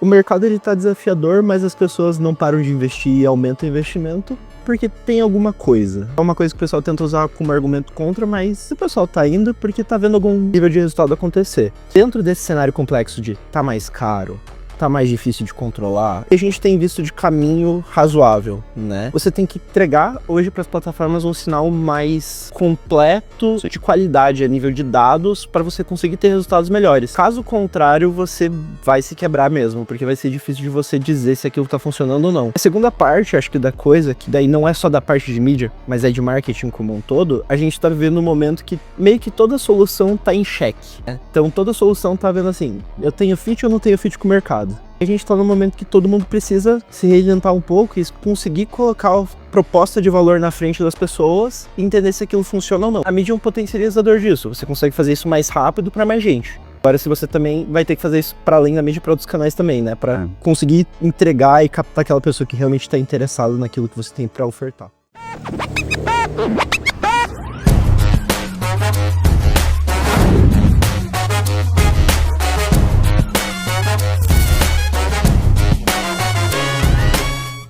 O mercado ele tá desafiador, mas as pessoas não param de investir e aumentam o investimento porque tem alguma coisa. É uma coisa que o pessoal tenta usar como argumento contra, mas o pessoal tá indo porque tá vendo algum nível de resultado acontecer. Dentro desse cenário complexo de tá mais caro, tá mais difícil de controlar, a gente tem visto de caminho razoável, né? Você tem que entregar hoje para as plataformas um sinal mais completo de qualidade a nível de dados para você conseguir ter resultados melhores. Caso contrário, você vai se quebrar mesmo, porque vai ser difícil de você dizer se aquilo tá funcionando ou não. A segunda parte, acho que da coisa, que daí não é só da parte de mídia, mas é de marketing como um todo, a gente tá vivendo um momento que meio que toda solução tá em xeque, né? Então toda solução tá vendo assim, eu tenho fit ou não tenho fit com o mercado. A gente tá num momento que todo mundo precisa se reinventar um pouco e conseguir colocar a proposta de valor na frente das pessoas e entender se aquilo funciona ou não. A mídia é um potencializador disso, você consegue fazer isso mais rápido para mais gente. Agora, se você também vai ter que fazer isso para além da mídia para outros canais também, né? Para conseguir entregar e captar aquela pessoa que realmente está interessada naquilo que você tem para ofertar.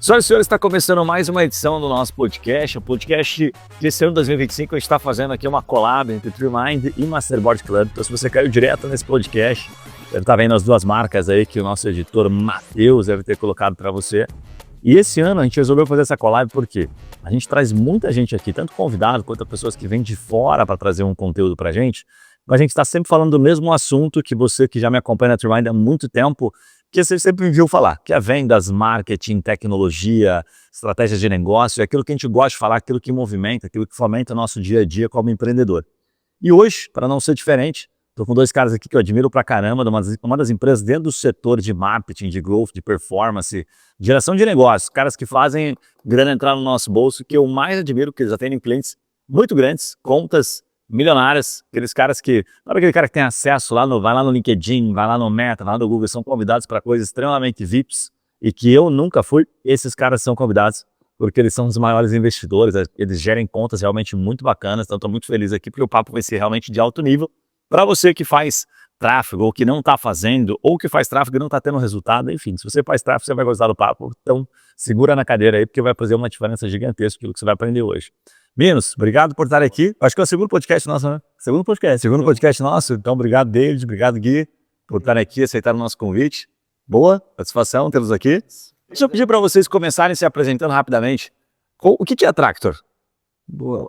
Senhoras e senhores, está começando mais uma edição do nosso podcast. O podcast desse ano 2025, a gente está fazendo aqui uma collab entre TreeMind e Masterboard Club. Então, se você caiu direto nesse podcast, deve estar vendo as duas marcas aí que o nosso editor Matheus deve ter colocado para você. E esse ano a gente resolveu fazer essa collab porque a gente traz muita gente aqui, tanto convidado quanto pessoas que vêm de fora para trazer um conteúdo para a gente. Mas a gente está sempre falando do mesmo assunto que você que já me acompanha na TreeMind há muito tempo, que você sempre me viu falar, que é vendas, marketing, tecnologia, estratégias de negócio, é aquilo que a gente gosta de falar, aquilo que movimenta, aquilo que fomenta o nosso dia a dia como empreendedor. E hoje, para não ser diferente, estou com dois caras aqui que eu admiro pra caramba, uma das empresas dentro do setor de marketing, de growth, de performance, de geração de negócios, caras que fazem grana entrar no nosso bolso, que eu mais admiro, que eles atendem clientes muito grandes, contas milionárias, aqueles caras que, sabe aquele cara que tem acesso lá vai lá no LinkedIn, vai lá no Meta, vai lá no Google, são convidados para coisas extremamente VIPs e que eu nunca fui, esses caras são convidados porque eles são os maiores investidores, eles gerem contas realmente muito bacanas, então estou muito feliz aqui porque o papo vai ser realmente de alto nível. Para você que faz tráfego ou que não está fazendo, ou que faz tráfego e não está tendo resultado, enfim, se você faz tráfego você vai gostar do papo, então segura na cadeira aí porque vai fazer uma diferença gigantesca aquilo que você vai aprender hoje. Meninos, obrigado por estar aqui. Acho que é o segundo podcast nosso, né? Segundo podcast nosso. Então, obrigado, David. Obrigado, Gui, por estarem aqui, aceitar o nosso convite. Boa, satisfação tê-los aqui. Deixa eu pedir para vocês começarem se apresentando rapidamente. O que é a Tractor? Boa.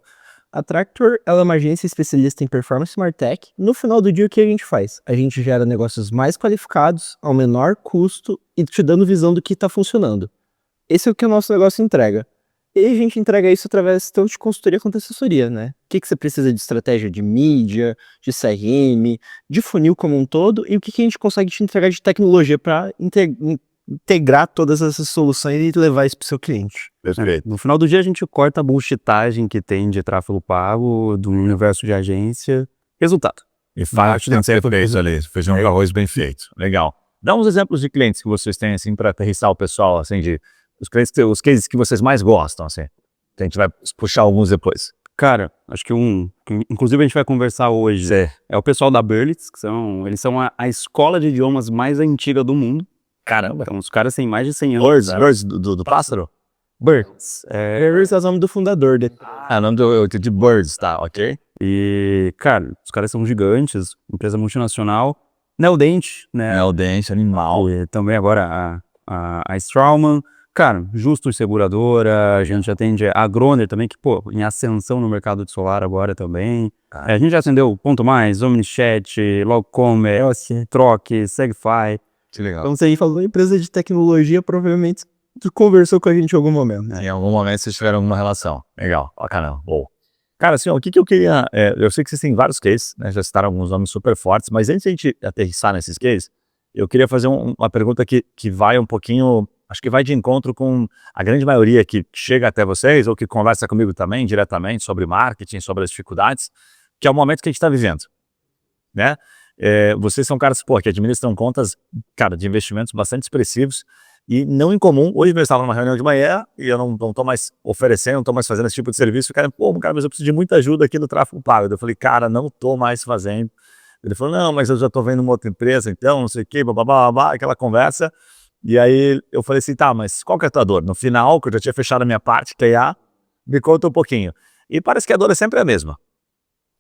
A Tractor ela é uma agência especialista em performance martech. No final do dia, o que a gente faz? A gente gera negócios mais qualificados, ao menor custo e te dando visão do que está funcionando. Esse é o que o nosso negócio entrega. E a gente entrega isso através tanto de consultoria quanto de assessoria, né? O que você precisa de estratégia de mídia, de CRM, de funil como um todo, e o que a gente consegue te entregar de tecnologia para integrar todas essas soluções e levar isso para o seu cliente. No final do dia a gente corta a bullshitagem que tem de tráfego pago, do universo de agência. Resultado. E faz o que você fez ali, fez um arroz bem feito. Legal. Dá uns exemplos de clientes que vocês têm, assim, para aterrissar o pessoal, assim, de os cases que vocês mais gostam, assim. A gente vai puxar alguns depois. Cara, acho que inclusive a gente vai conversar hoje, é o pessoal da Berlitz, que eles são a escola de idiomas mais antiga do mundo. Caramba. Então os caras têm mais de 100 anos. Birds do pássaro? Birds. Birds é o nome do fundador dele. O nome de Birds, tá, ok. E, cara, os caras são gigantes, empresa multinacional. Neodent, né? Neodent, animal. E também agora a Straumann. Cara, Justus Seguradora, a gente atende a Groner também, que, pô, em ascensão no mercado de solar agora também. A gente já atendeu Ponto Mais, Omnichat, Logcommerce, Troque, Segfy. Que legal. Então, você falou empresa de tecnologia, provavelmente tu conversou com a gente em algum momento, né? Em algum momento vocês tiveram alguma relação. Legal, bacana. Bom. Cara, assim, o que eu queria... eu sei que vocês têm vários cases, né? Já citaram alguns nomes super fortes, mas antes de a gente aterrissar nesses cases, eu queria fazer uma pergunta que vai um pouquinho... Acho que vai de encontro com a grande maioria que chega até vocês ou que conversa comigo também diretamente sobre marketing, sobre as dificuldades, que é o momento que a gente está vivendo, né? Vocês são caras, pô, que administram contas, cara, de investimentos bastante expressivos e não incomum. Hoje eu estava numa reunião de manhã e eu não estou mais oferecendo, não estou mais fazendo esse tipo de serviço. O cara, pô, cara, mas eu preciso de muita ajuda aqui no tráfego pago. Eu falei, cara, não estou mais fazendo. Ele falou, não, mas eu já tô vendo uma outra empresa, então, não sei o quê, babá, aquela conversa. E aí eu falei assim, tá, mas qual que é a tua dor? No final, que eu já tinha fechado a minha parte, que é a, me conta um pouquinho. E parece que a dor é sempre a mesma.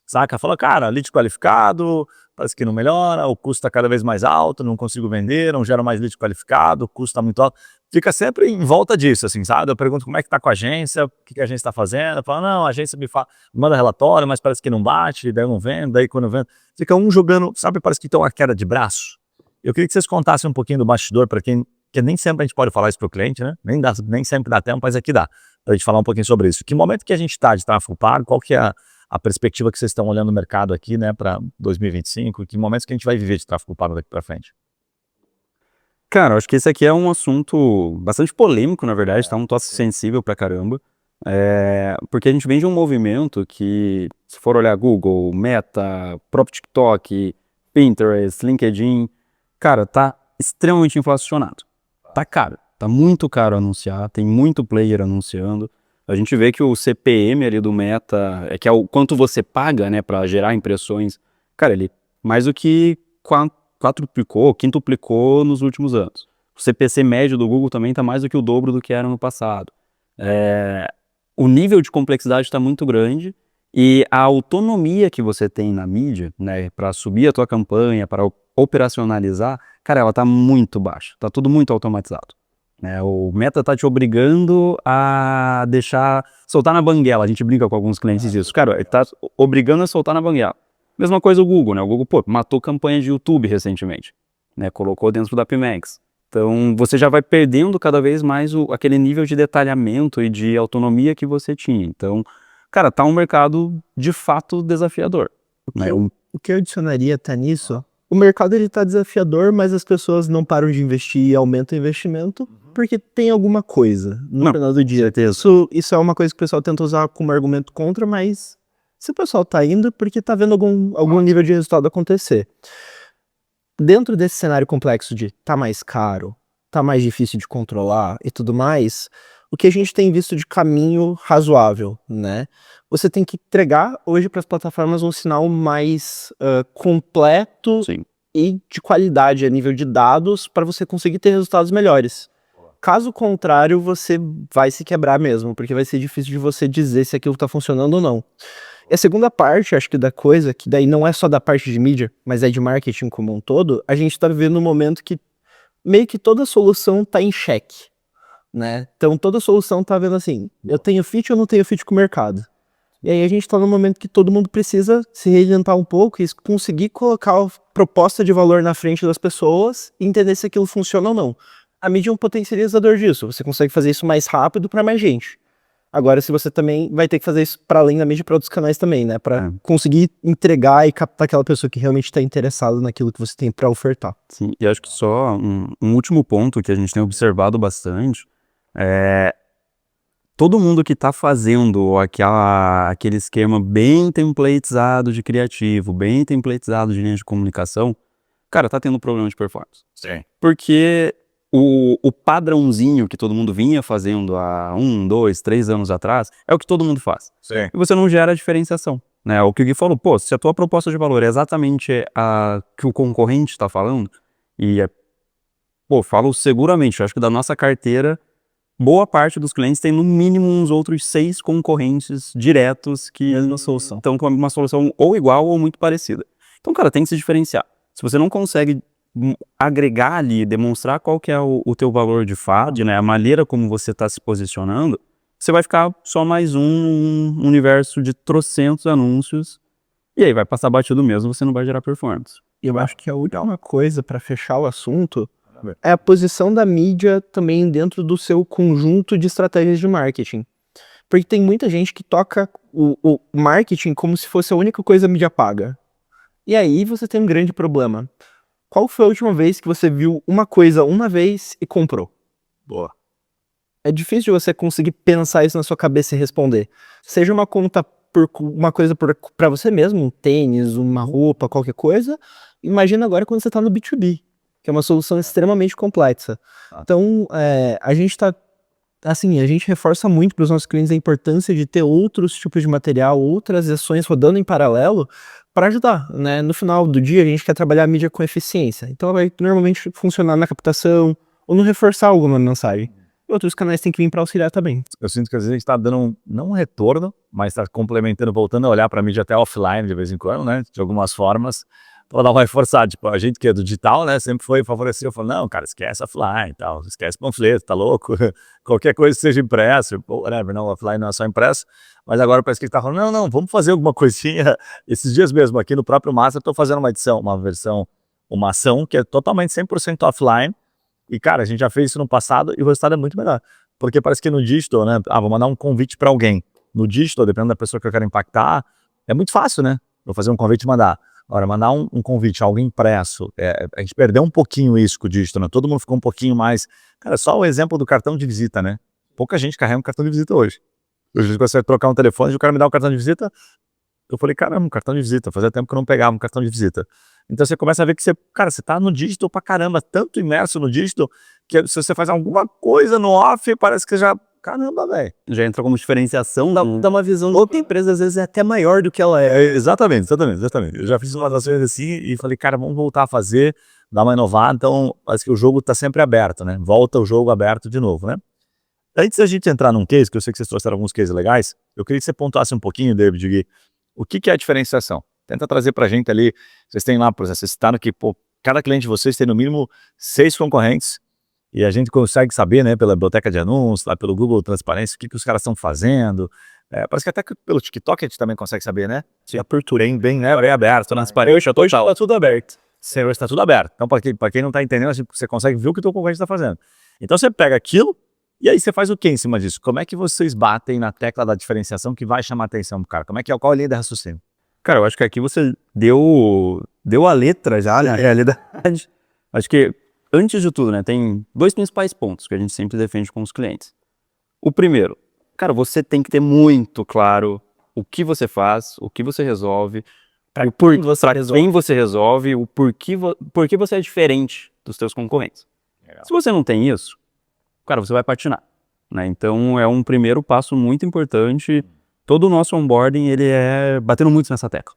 Saca? Fala, cara, lead qualificado, parece que não melhora, o custo está cada vez mais alto, não consigo vender, não gero mais lead qualificado, o custo está muito alto. Fica sempre em volta disso, assim, sabe? Eu pergunto como é que tá com a agência, o que a agência está fazendo. Fala, não, a agência me manda relatório, mas parece que não bate, daí eu não vendo, daí quando eu vendo. Fica um jogando, sabe? Parece que tem uma queda de braço. Eu queria que vocês contassem um pouquinho do bastidor, para quem, que nem sempre a gente pode falar isso para o cliente, né? Nem sempre dá tempo, mas aqui dá, para a gente falar um pouquinho sobre isso. Que momento que a gente está de tráfego pago, qual que é a perspectiva que vocês estão olhando no mercado aqui, né, para 2025, que momentos que a gente vai viver de tráfego pago daqui para frente? Cara, eu acho que esse aqui é um assunto bastante polêmico, na verdade, tá? Um tópico sensível pra caramba. Porque a gente vem de um movimento que, se for olhar Google, Meta, próprio TikTok, Pinterest, LinkedIn, cara, tá extremamente inflacionado. Tá caro, tá muito caro anunciar, tem muito player anunciando. A gente vê que o CPM ali do Meta, que é o quanto você paga, né, para gerar impressões, cara, ele mais do que quadruplicou, quintuplicou nos últimos anos. O CPC médio do Google também está mais do que o dobro do que era no passado. O nível de complexidade está muito grande e a autonomia que você tem na mídia, né, para subir a tua campanha, para operacionalizar, cara, ela está muito baixa, está tudo muito automatizado. O Meta tá te obrigando a soltar na banguela. A gente brinca com alguns clientes disso. Cara, ele tá obrigando a soltar na banguela. Mesma coisa o Google, né? O Google, matou campanha de YouTube recentemente, né? Colocou dentro da PMax. Então, você já vai perdendo cada vez mais aquele nível de detalhamento e de autonomia que você tinha. Então, cara, tá um mercado de fato desafiador. O que eu adicionaria até nisso, o mercado ele tá desafiador, mas as pessoas não param de investir e aumentam o investimento porque tem alguma coisa no final do dia. Isso é uma coisa que o pessoal tenta usar como argumento contra, mas se o pessoal tá indo, porque tá vendo algum nível de resultado acontecer. Dentro desse cenário complexo de tá mais caro, tá mais difícil de controlar e tudo mais, o que a gente tem visto de caminho razoável, né? Você tem que entregar hoje para as plataformas um sinal mais completo. Sim. E de qualidade a nível de dados para você conseguir ter resultados melhores. Caso contrário, você vai se quebrar mesmo, porque vai ser difícil de você dizer se aquilo está funcionando ou não. E a segunda parte, acho que da coisa, que daí não é só da parte de mídia, mas é de marketing como um todo, a gente está vivendo um momento que meio que toda solução está em xeque, né? Então toda solução está vendo assim, eu tenho fit ou não tenho fit com o mercado. E aí a gente está num momento que todo mundo precisa se reinventar um pouco e conseguir colocar a proposta de valor na frente das pessoas e entender se aquilo funciona ou não. A mídia é um potencializador disso, você consegue fazer isso mais rápido para mais gente. Agora, se você também vai ter que fazer isso para além da mídia para outros canais também, né? Para conseguir entregar e captar aquela pessoa que realmente está interessada naquilo que você tem para ofertar. Sim, e acho que só um último ponto que a gente tem observado bastante é todo mundo que está fazendo aquele esquema bem templatizado de criativo, bem templatizado de linha de comunicação, cara, tá tendo problema de performance. Sim. Porque o padrãozinho que todo mundo vinha fazendo há 1, 2, 3 anos atrás é o que todo mundo faz. Sim. E você não gera diferenciação. Né? O que o Gui falou, se a tua proposta de valor é exatamente a que o concorrente está falando, falo seguramente, eu acho que da nossa carteira, boa parte dos clientes tem no mínimo uns outros 6 concorrentes diretos que estão com uma solução ou igual ou muito parecida. Então, cara, tem que se diferenciar. Se você não consegue agregar ali, demonstrar qual que é o teu valor de fato, né, a maneira como você está se posicionando, você vai ficar só mais um universo de trocentos anúncios e aí vai passar batido mesmo, você não vai gerar performance. E eu acho que a última coisa para fechar o assunto é a posição da mídia também dentro do seu conjunto de estratégias de marketing. Porque tem muita gente que toca o marketing como se fosse a única coisa a mídia paga. E aí você tem um grande problema. Qual foi a última vez que você viu uma coisa uma vez e comprou? Boa. É difícil de você conseguir pensar isso na sua cabeça e responder. Seja uma conta por uma coisa para você mesmo, um tênis, uma roupa, qualquer coisa. Imagina agora quando você está no B2B. Que é uma solução extremamente complexa. Então, a gente a gente reforça muito para os nossos clientes a importância de ter outros tipos de material, outras ações rodando em paralelo, para ajudar, né? No final do dia, a gente quer trabalhar a mídia com eficiência. Então, ela vai normalmente funcionar na captação ou no reforçar alguma mensagem. E outros canais têm que vir para auxiliar também. Eu sinto que às vezes a gente está dando, não um retorno, mas está complementando, voltando a olhar para a mídia até offline de vez em quando, né? De algumas formas, para dar uma reforçada. Tipo, a gente que é do digital, né? Sempre foi favorecer. Eu falo, não, cara, esquece offline e tal, esquece panfleto, tá louco? Qualquer coisa que seja impresso, whatever, não, offline não é só impresso. Mas agora parece que ele tá falando, não, vamos fazer alguma coisinha. Esses dias mesmo, aqui no próprio Master, eu tô fazendo uma edição, uma ação que é totalmente 100% offline. E, cara, a gente já fez isso no passado e o resultado é muito melhor. Porque parece que no digital, né? Vou mandar um convite para alguém. No digital, dependendo da pessoa que eu quero impactar, é muito fácil, né? Vou fazer um convite e mandar. Agora, mandar um convite, algo impresso, a gente perdeu um pouquinho isso com o digital, né? Todo mundo ficou um pouquinho mais... Cara, só o exemplo do cartão de visita, né? Pouca gente carrega um cartão de visita hoje. Hoje a gente consegue trocar um telefone e o cara me dá um cartão de visita. Eu falei, caramba, um cartão de visita. Fazia tempo que eu não pegava um cartão de visita. Então você começa a ver que você tá no digital pra caramba, tanto imerso no digital, que se você faz alguma coisa no off, parece que já... Caramba, velho. Já entra como diferenciação. Dá uma visão. Outra empresa, às vezes, é até maior do que ela é. Exatamente. Eu já fiz umas ações assim e falei, cara, vamos voltar a fazer, dar uma inovada. Então, parece que o jogo tá sempre aberto, né? Volta o jogo aberto de novo, né? Antes da gente entrar num case, que eu sei que vocês trouxeram alguns cases legais, eu queria que você pontuasse um pouquinho, David Gui, o que é a diferenciação? Tenta trazer pra gente ali, vocês têm lá, por exemplo, vocês citaram que, pô, cada cliente de vocês tem no mínimo 6 concorrentes, e a gente consegue saber, né, pela biblioteca de anúncios, lá pelo Google Transparência, o que os caras estão fazendo. Parece que até que pelo TikTok a gente também consegue saber, né? Sim, abertura. Bem aberto, transparente. Hoje tá tudo aberto. Hoje está tudo aberto. Então, para quem não está entendendo, assim, você consegue ver o que o teu concorrente está fazendo. Então, você pega aquilo, e aí você faz o que em cima disso? Como é que vocês batem na tecla da diferenciação que vai chamar a atenção do cara? Qual a linha de raciocínio? Cara, eu acho que aqui você deu a letra já, né? A realidade. Acho que, antes de tudo, né, tem 2 principais pontos que a gente sempre defende com os clientes. O primeiro, cara, você tem que ter muito claro o que você faz, o que você resolve, para quem você resolve, o porquê você é diferente dos seus concorrentes. Legal. Se você não tem isso, cara, você vai patinar, né? Então, é um primeiro passo muito importante. Todo o nosso onboarding, ele é batendo muito nessa tecla.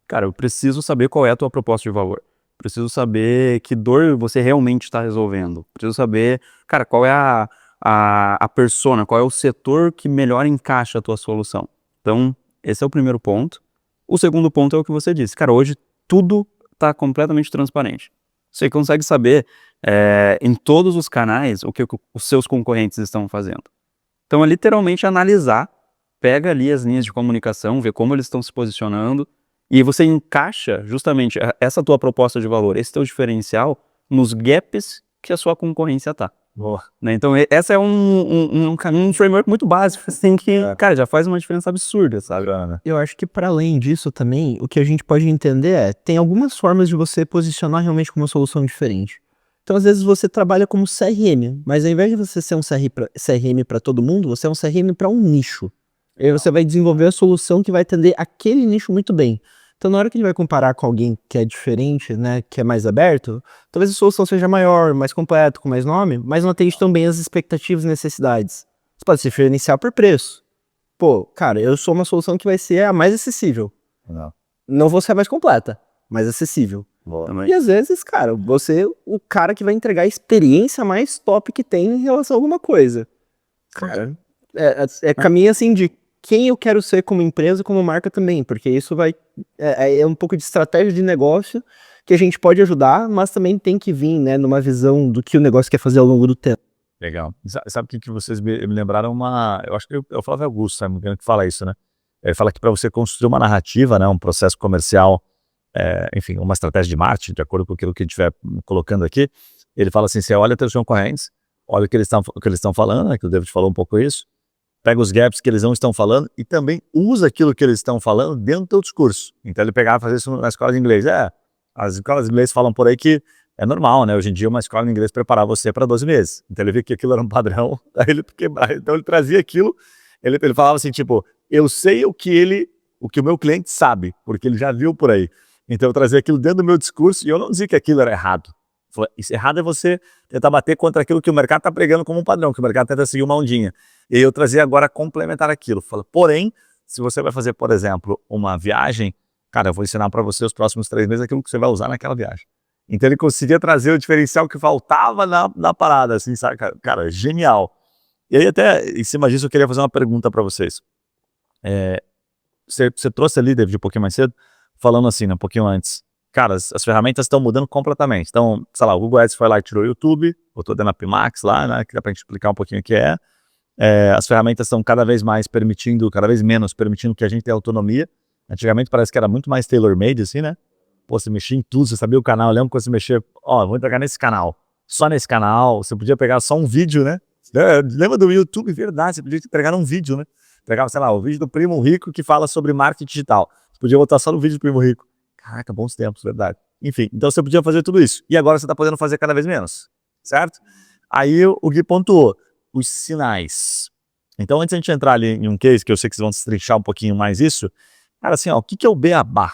Cara, eu preciso saber qual é a tua proposta de valor. Preciso saber que dor você realmente está resolvendo. Preciso saber, cara, qual é a persona, qual é o setor que melhor encaixa a tua solução. Então, esse é o primeiro ponto. O segundo ponto é o que você disse. Cara, hoje tudo está completamente transparente. Você consegue saber em todos os canais o que os seus concorrentes estão fazendo. Então, é literalmente analisar, pega ali as linhas de comunicação, vê como eles estão se posicionando, e você encaixa justamente essa tua proposta de valor, esse teu diferencial, nos gaps que a sua concorrência está. Né? Então, essa é um framework muito básico, assim, que, cara, já faz uma diferença absurda, sabe? Eu acho que para além disso também, o que a gente pode entender tem algumas formas de você posicionar realmente como uma solução diferente. Então, às vezes, você trabalha como CRM, mas ao invés de você ser um CRM para todo mundo, você é um CRM para um nicho. E aí você vai desenvolver a solução que vai atender aquele nicho muito bem. Então, na hora que a gente vai comparar com alguém que é diferente, né, que é mais aberto, talvez a solução seja maior, mais completa, com mais nome, mas não atende tão bem as expectativas e necessidades. Você pode se diferenciar por preço. Pô, cara, eu sou uma solução que vai ser a mais acessível. Não vou ser a mais completa, mais acessível. E às vezes, cara, você é o cara que vai entregar a experiência mais top que tem em relação a alguma coisa. Cara, caminho assim de quem eu quero ser como empresa, como marca também, porque isso é um pouco de estratégia de negócio que a gente pode ajudar, mas também tem que vir, né, numa visão do que o negócio quer fazer ao longo do tempo. Legal. Sabe o que vocês me lembraram? Eu acho que é o Flávio Augusto, sabe, que fala isso, né? Ele fala que para você construir uma narrativa, né, um processo comercial, enfim, uma estratégia de marketing, de acordo com aquilo que a gente estiver colocando aqui, ele fala assim, você olha os teus concorrentes, olha o que eles estão falando, né, que o David falou um pouco isso, pega os gaps que eles não estão falando e também usa aquilo que eles estão falando dentro do teu discurso. Então ele pegava e fazia isso na escola de inglês. As escolas de inglês falam por aí que é normal, né? Hoje em dia uma escola de inglês preparar você para 12 meses. Então ele viu que aquilo era um padrão, aí ele quebrava. Então ele trazia aquilo, ele falava assim, tipo, eu sei o que o meu cliente sabe, porque ele já viu por aí. Então eu trazia aquilo dentro do meu discurso e eu não dizia que aquilo era errado. Isso errado é você tentar bater contra aquilo que o mercado está pregando como um padrão, que o mercado tenta seguir uma ondinha. E eu trazia agora complementar aquilo. Porém, se você vai fazer, por exemplo, uma viagem cara, eu vou ensinar para você os próximos 3 meses aquilo que você vai usar naquela viagem. Então ele conseguia trazer o diferencial que faltava na parada, assim, sabe? Cara, genial. E aí até, em cima disso, eu queria fazer uma pergunta para vocês. Você trouxe ali, David, um pouquinho mais cedo, falando assim, né, um pouquinho antes. Cara, as ferramentas estão mudando completamente. Então, sei lá, o Google Ads foi lá e tirou o YouTube, botou dentro da Pimax lá, né, que dá pra gente explicar um pouquinho o que é. As ferramentas estão cada vez menos permitindo que a gente tenha autonomia. Antigamente parece que era muito mais tailor-made, assim, né? Pô, você mexia em tudo, você sabia o canal. Eu lembro que você mexia, vou entregar nesse canal, só nesse canal. Você podia pegar só um vídeo, né? Lembra do YouTube? Verdade, você podia entregar um vídeo, né? Pegava, sei lá, o vídeo do Primo Rico que fala sobre marketing digital. Você podia botar só no vídeo do Primo Rico. Caraca, bons tempos, verdade. Enfim, então você podia fazer tudo isso. E agora você está podendo fazer cada vez menos, certo? Aí o Gui pontuou, os sinais. Então, antes de a gente entrar ali em um case, que eu sei que vocês vão destrinchar um pouquinho mais isso, cara, assim, o que é o beabá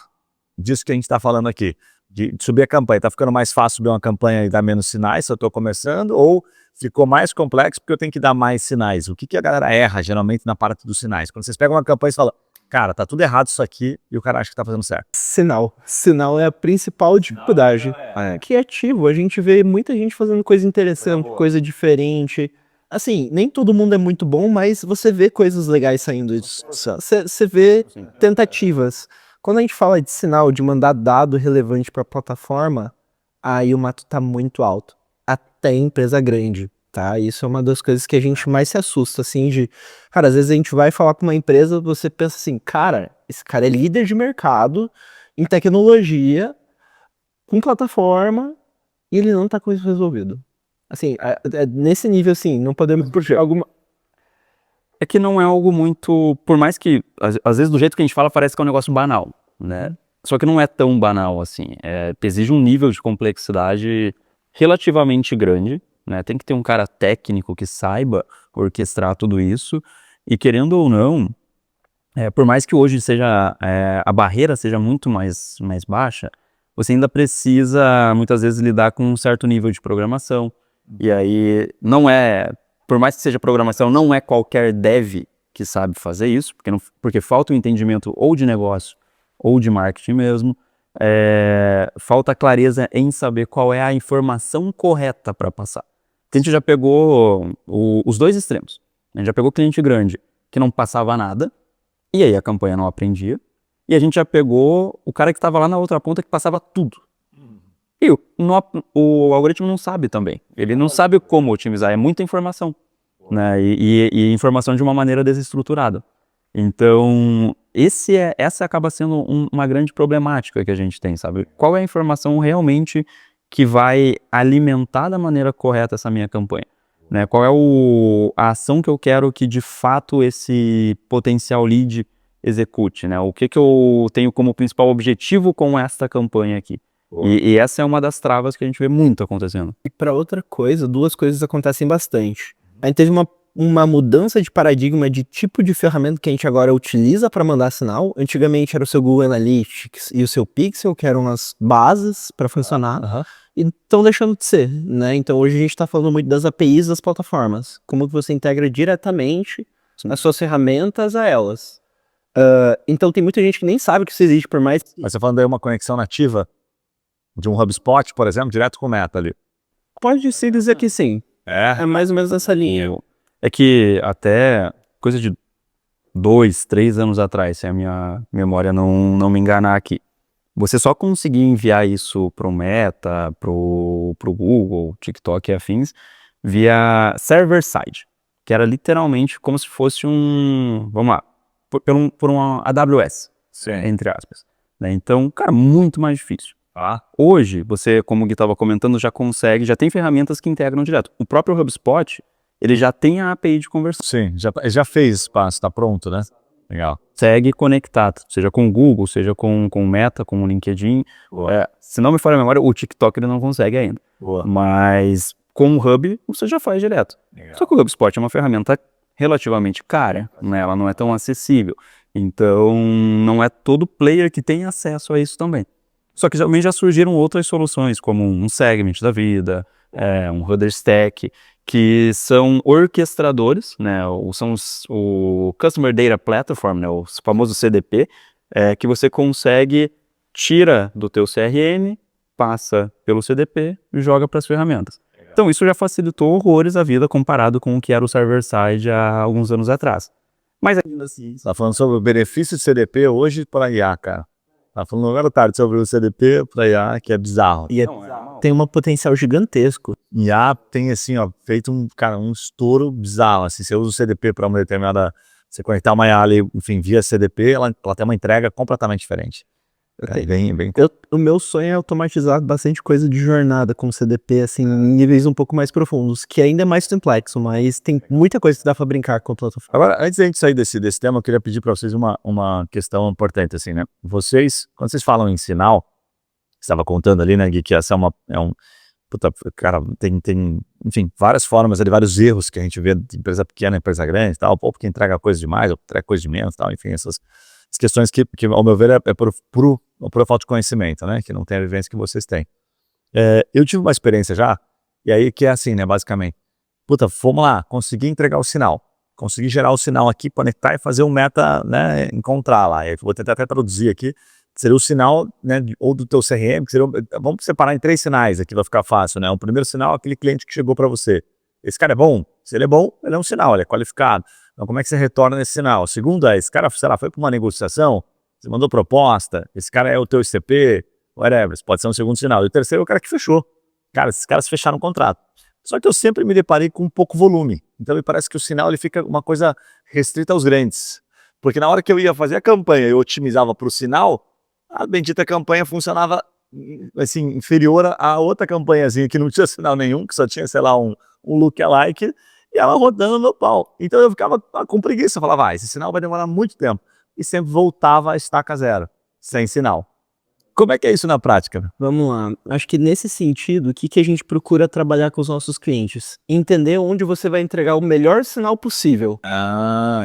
disso que a gente está falando aqui? De subir a campanha. Tá ficando mais fácil subir uma campanha e dar menos sinais se eu estou começando, ou ficou mais complexo porque eu tenho que dar mais sinais? O que a galera erra, geralmente, na parte dos sinais? Quando vocês pegam uma campanha e falam, cara, tá tudo errado isso aqui, e o cara acha que tá fazendo certo. Sinal. Sinal é a principal dificuldade. Criativo, a gente vê muita gente fazendo coisa interessante, coisa diferente. Assim, nem todo mundo é muito bom, mas você vê coisas legais saindo disso. Você vê tentativas. Quando a gente fala de sinal, de mandar dado relevante para a plataforma, aí o mato tá muito alto. Até empresa grande, tá? Isso é uma das coisas que a gente mais se assusta, assim, cara, às vezes a gente vai falar com uma empresa, você pensa assim, cara, esse cara é líder de mercado em tecnologia, com plataforma, e ele não tá com isso resolvido. Assim, nesse nível, assim, não podemos puxar alguma... É que não é algo muito... Por mais que, às vezes, do jeito que a gente fala, parece que é um negócio banal, né? Só que não é tão banal, assim. Exige um nível de complexidade relativamente grande, né? Tem que ter um cara técnico que saiba orquestrar tudo isso. E, querendo ou não, por mais que hoje seja a barreira seja muito mais baixa, você ainda precisa, muitas vezes, lidar com um certo nível de programação. E aí, por mais que seja programação, não é qualquer dev que sabe fazer isso, porque falta o entendimento ou de negócio ou de marketing mesmo. Falta clareza em saber qual é a informação correta para passar. A gente já pegou os dois extremos. A gente já pegou cliente grande que não passava nada, e aí a campanha não aprendia. E a gente já pegou o cara que estava lá na outra ponta que passava tudo. E o algoritmo não sabe também. Ele não sabe como otimizar, é muita informação, né? E informação de uma maneira desestruturada. Então, essa acaba sendo uma grande problemática que a gente tem, sabe? Qual é a informação realmente que vai alimentar da maneira correta essa minha campanha? Né? Qual é a ação que eu quero que, de fato, esse potencial lead execute? Né? O que eu tenho como principal objetivo com esta campanha aqui? E essa é uma das travas que a gente vê muito acontecendo. E para outra coisa, duas coisas acontecem bastante. A gente teve uma mudança de paradigma de tipo de ferramenta que a gente agora utiliza para mandar sinal. Antigamente era o seu Google Analytics e o seu Pixel, que eram as bases para funcionar. E estão deixando de ser, né? Então hoje a gente está falando muito das APIs das plataformas. Como que você integra diretamente as suas ferramentas a elas. Então tem muita gente que nem sabe que isso existe, por mais... Mas você falando aí uma conexão nativa de um HubSpot, por exemplo, direto com o Meta ali. Pode se dizer que sim. É mais ou menos nessa linha. É que até coisa de 2, 3 anos atrás, se a minha memória não me enganar aqui, você só conseguia enviar isso pro Meta, pro Google, TikTok e afins, via server-side, que era literalmente como se fosse vamos lá, por uma AWS, entre aspas. Né? Então, cara, muito mais difícil. Hoje, você, como o Gui estava comentando, já tem ferramentas que integram direto. O próprio HubSpot, ele já tem a API de conversão. Sim, já fez espaço, está pronto, né? Legal. Segue conectado, seja com o Google, seja com o Meta, com o LinkedIn. Se não me falha a memória, o TikTok ele não consegue ainda. Mas com o Hub, você já faz direto. Legal. Só que o HubSpot é uma ferramenta relativamente cara, né? Ela não é tão acessível. Então, não é todo player que tem acesso a isso também. Só que também já surgiram outras soluções, como um Segment da vida, um Rudderstack, que são orquestradores, né? São o Customer Data Platform, né? O famoso CDP, que você consegue, tira do teu CRM, passa pelo CDP e joga para as ferramentas. Então isso já facilitou horrores a vida comparado com o que era o server-side há alguns anos atrás. Mas ainda assim... Você tá falando sobre o benefício de CDP hoje para IA, cara. Tá falando agora à tarde sobre o CDP para IA, que é bizarro. E tem um potencial gigantesco. IA tem, assim, ó, feito um estouro bizarro, assim, você usa o CDP para uma determinada, você conectar uma IA ali, enfim, via CDP, ela tem uma entrega completamente diferente. Bem. O meu sonho é automatizar bastante coisa de jornada com CDP, assim, em níveis um pouco mais profundos, que ainda é mais complexo, mas tem muita coisa que dá pra brincar com a plataforma. Agora, antes da gente sair desse tema, eu queria pedir para vocês uma questão importante, assim, né? Vocês, quando vocês falam em sinal, você estava contando ali, né, Gui, que essa puta, cara, tem, enfim, várias formas, vários erros que a gente vê de empresa pequena, empresa grande e tal, ou porque entrega coisa demais, ou entrega coisa de menos e tal, enfim, essas questões que, ao meu ver, é por falta de conhecimento, né, que não tem a vivência que vocês têm. Eu tive uma experiência já, e aí que é assim, né, basicamente, puta, vamos lá, consegui entregar o sinal, consegui gerar o sinal aqui, conectar e fazer um meta, né, encontrar lá, eu vou tentar até traduzir aqui, seria o sinal, né, ou do teu CRM, que seria, vamos separar em 3 sinais aqui, vai ficar fácil, né? O primeiro sinal é aquele cliente que chegou para você. Esse cara é bom? Se ele é bom, ele é um sinal, ele é qualificado. Então, como é que você retorna nesse sinal? O segundo é, esse cara, sei lá, foi para uma negociação, você mandou proposta, esse cara é o teu ICP, whatever, pode ser um segundo sinal. E o terceiro é o cara que fechou. Cara, esses caras fecharam o contrato. Só que eu sempre me deparei com pouco volume. Então, me parece que o sinal ele fica uma coisa restrita aos grandes. Porque na hora que eu ia fazer a campanha e eu otimizava para o sinal, a bendita campanha funcionava, assim, inferior a outra campanhazinha que não tinha sinal nenhum, que só tinha, sei lá, um lookalike, e ela rodando no pau. Então eu ficava com preguiça, eu falava, esse sinal vai demorar muito tempo. E sempre voltava a estaca zero, sem sinal. Como é que é isso na prática? Vamos lá. Acho que nesse sentido, o que a gente procura trabalhar com os nossos clientes? Entender onde você vai entregar o melhor sinal possível.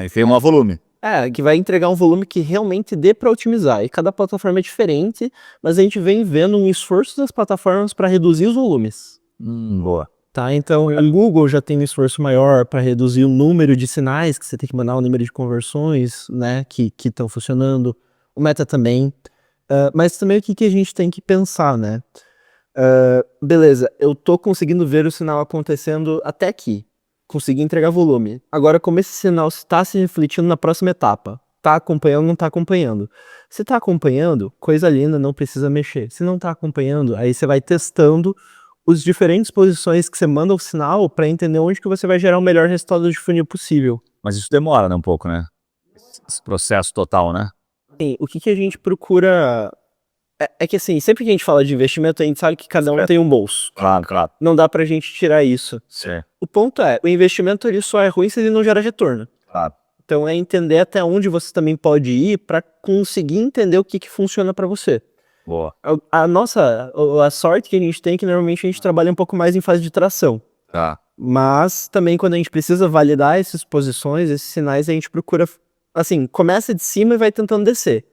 E tem um volume. Que vai entregar um volume que realmente dê para otimizar. E cada plataforma é diferente, mas a gente vem vendo um esforço das plataformas para reduzir os volumes. Boa. Tá, então o Google já tem um esforço maior para reduzir o número de sinais que você tem que mandar, o número de conversões, né, que estão funcionando. O Meta também. Mas também o que a gente tem que pensar, né? Beleza, eu tô conseguindo ver o sinal acontecendo até aqui. Consegui entregar volume. Agora, como esse sinal está se refletindo na próxima etapa? Tá acompanhando, não tá acompanhando? Se tá acompanhando, coisa linda, não precisa mexer. Se não tá acompanhando, aí você vai testando os diferentes posições que você manda o sinal para entender onde que você vai gerar o melhor resultado de funil possível. Mas isso demora, né, um pouco, né? Esse processo total, né? Sim, o que a gente procura... É que assim, sempre que a gente fala de investimento, a gente sabe que cada um tem um bolso. Claro. Não dá pra gente tirar isso. Sim. O ponto é, o investimento ele só é ruim se ele não gera retorno. Claro. Então é entender até onde você também pode ir para conseguir entender o que funciona para você. Boa. A sorte que a gente tem é que normalmente a gente trabalha um pouco mais em fase de tração. Tá. Mas também quando a gente precisa validar essas posições, esses sinais, a gente procura, assim, começa de cima e vai tentando descer.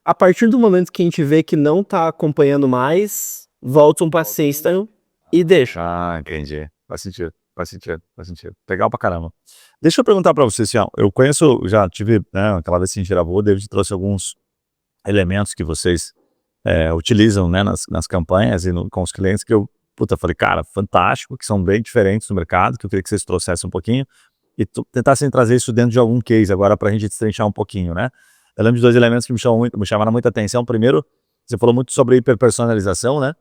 A partir do momento que a gente vê que não tá acompanhando mais, volta um passeio e deixa. Entendi. Faz sentido. Legal pra caramba. Deixa eu perguntar pra você, assim, eu conheço, já tive, né, aquela vez que a gente gravou, o David trouxe alguns elementos que vocês utilizam, né, nas campanhas e com os clientes que eu, falei, cara, fantástico, que são bem diferentes no mercado, que eu queria que vocês trouxessem um pouquinho e tentassem trazer isso dentro de algum case agora pra gente destrinchar um pouquinho, né? Eu lembro de 2 elementos que me chamaram muita atenção. Primeiro, você falou muito sobre hiperpersonalização, né?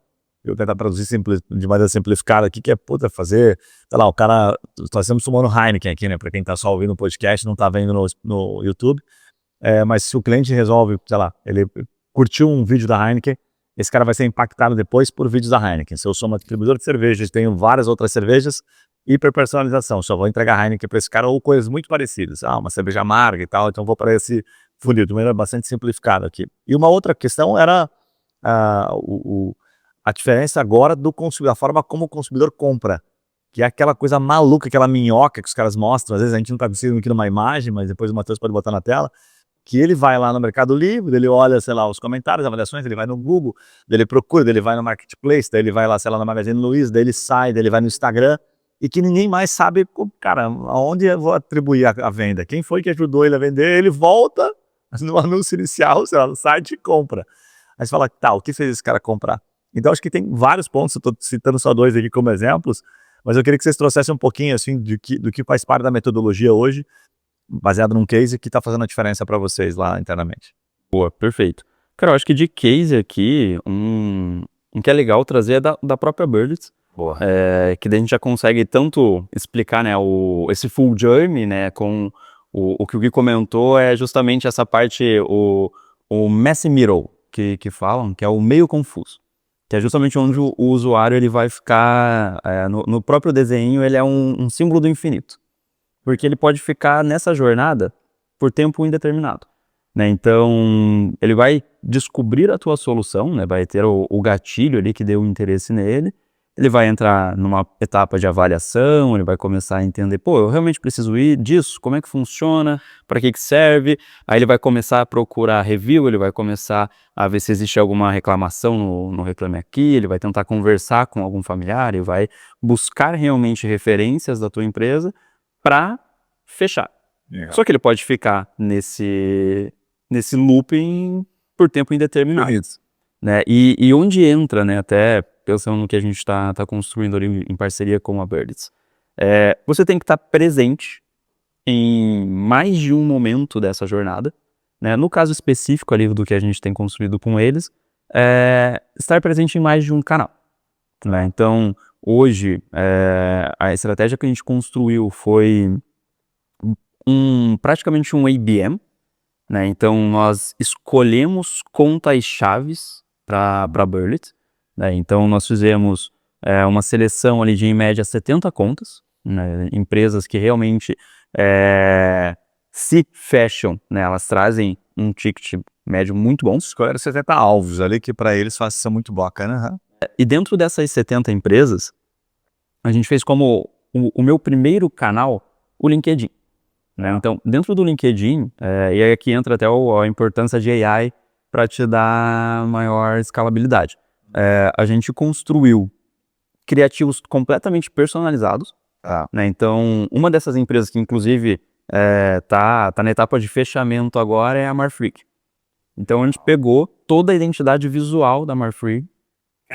Eu vou tentar traduzir de maneira simplificada aqui, que é, fazer, sei lá, o cara, nós estamos tomando Heineken aqui, né? Para quem tá só ouvindo o podcast, não tá vendo no YouTube, mas se o cliente resolve, sei lá, ele curtiu um vídeo da Heineken, esse cara vai ser impactado depois por vídeos da Heineken. Se eu sou uma distribuidora de cervejas, tenho várias outras cervejas, hiperpersonalização, só vou entregar Heineken para esse cara ou coisas muito parecidas, uma cerveja amarga e tal, então vou para esse funil, de maneira bastante simplificada aqui. E uma outra questão era a diferença agora da forma como o consumidor compra, que é aquela coisa maluca, aquela minhoca que os caras mostram, às vezes a gente não está conseguindo aqui numa imagem, mas depois o Matheus pode botar na tela, que ele vai lá no Mercado Livre, ele olha, sei lá, os comentários, avaliações, ele vai no Google, ele procura, ele vai no Marketplace, daí ele vai lá, sei lá, no Magazine Luiza, daí ele sai, daí ele vai no Instagram, e que ninguém mais sabe, cara, aonde eu vou atribuir a venda, quem foi que ajudou ele a vender, ele volta no anúncio inicial, sei lá, no site, compra. Aí você fala, tá, o que fez esse cara comprar? Então, acho que tem vários pontos, eu estou citando só 2 aqui como exemplos, mas eu queria que vocês trouxessem um pouquinho, assim, do que faz parte da metodologia hoje, baseado num case que está fazendo a diferença para vocês lá internamente. Boa, perfeito. Cara, eu acho que de case aqui, um que é legal trazer é da própria Birdlets, Boa. que daí a gente já consegue tanto explicar, né, esse full journey, né, com o que o Gui comentou é justamente essa parte, o messy middle, que falam, que é o meio confuso, que é justamente onde o usuário ele vai ficar, no próprio desenho, ele é um símbolo do infinito, porque ele pode ficar nessa jornada por tempo indeterminado, né, então ele vai descobrir a tua solução, né, vai ter o gatilho ali que deu interesse nele, ele vai entrar numa etapa de avaliação, ele vai começar a entender, pô, eu realmente preciso ir disso, como é que funciona, para que serve, aí ele vai começar a procurar review, ele vai começar a ver se existe alguma reclamação no Reclame Aqui, ele vai tentar conversar com algum familiar, ele vai buscar realmente referências da tua empresa para fechar. Legal. Só que ele pode ficar nesse looping por tempo indeterminado. Né? E onde entra, né, até pensando no que a gente está construindo ali em parceria com a Birdlets, você tem que estar presente em mais de um momento dessa jornada, né? No caso específico ali do que a gente tem construído com eles, estar presente em mais de um canal, né? Então, hoje, a estratégia que a gente construiu foi praticamente um ABM, né? Então, nós escolhemos contas-chaves para a Birdlets, né? Então, nós fizemos uma seleção ali de, em média, 70 contas, né? Empresas que realmente se fecham, né? Elas trazem um ticket médio muito bom. Escolheram 70 alvos ali, que para eles são muito bacana. E dentro dessas 70 empresas, a gente fez como o meu primeiro canal, o LinkedIn. Né? Então, dentro do LinkedIn, e aí aqui entra até a importância de AI para te dar maior escalabilidade. A gente construiu criativos completamente personalizados, né? Então, uma dessas empresas que inclusive tá na etapa de fechamento agora é a Marfrig. Então, a gente pegou toda a identidade visual da Marfrig,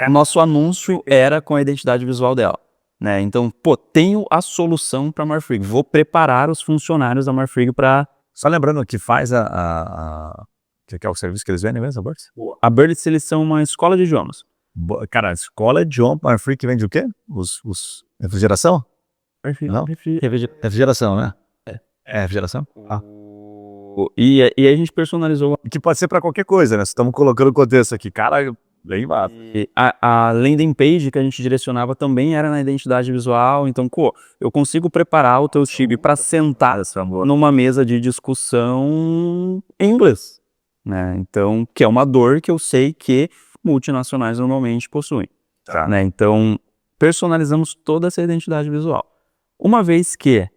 nosso anúncio era com a identidade visual dela. Né? Então, pô, tenho a solução para a Marfrig, vou preparar os funcionários da Marfrig para... Só lembrando que faz que é o serviço que eles vendem mesmo, Birdlets? A Birdlets, eles são uma escola de idiomas. Cara, a escola de idioma, Marfrig vende o quê? Refrigeração? Não? Refrigeração, né? É refrigeração? E aí a gente personalizou. Que pode ser para qualquer coisa, né? Estamos colocando o contexto aqui. Cara, bem massa. E a landing page que a gente direcionava também era na identidade visual. Então, eu consigo preparar o teu time para sentar numa mesa de discussão em inglês. Né? Então, que é uma dor que eu sei que multinacionais normalmente possuem. Né? Então, personalizamos toda essa identidade visual. Uma vez que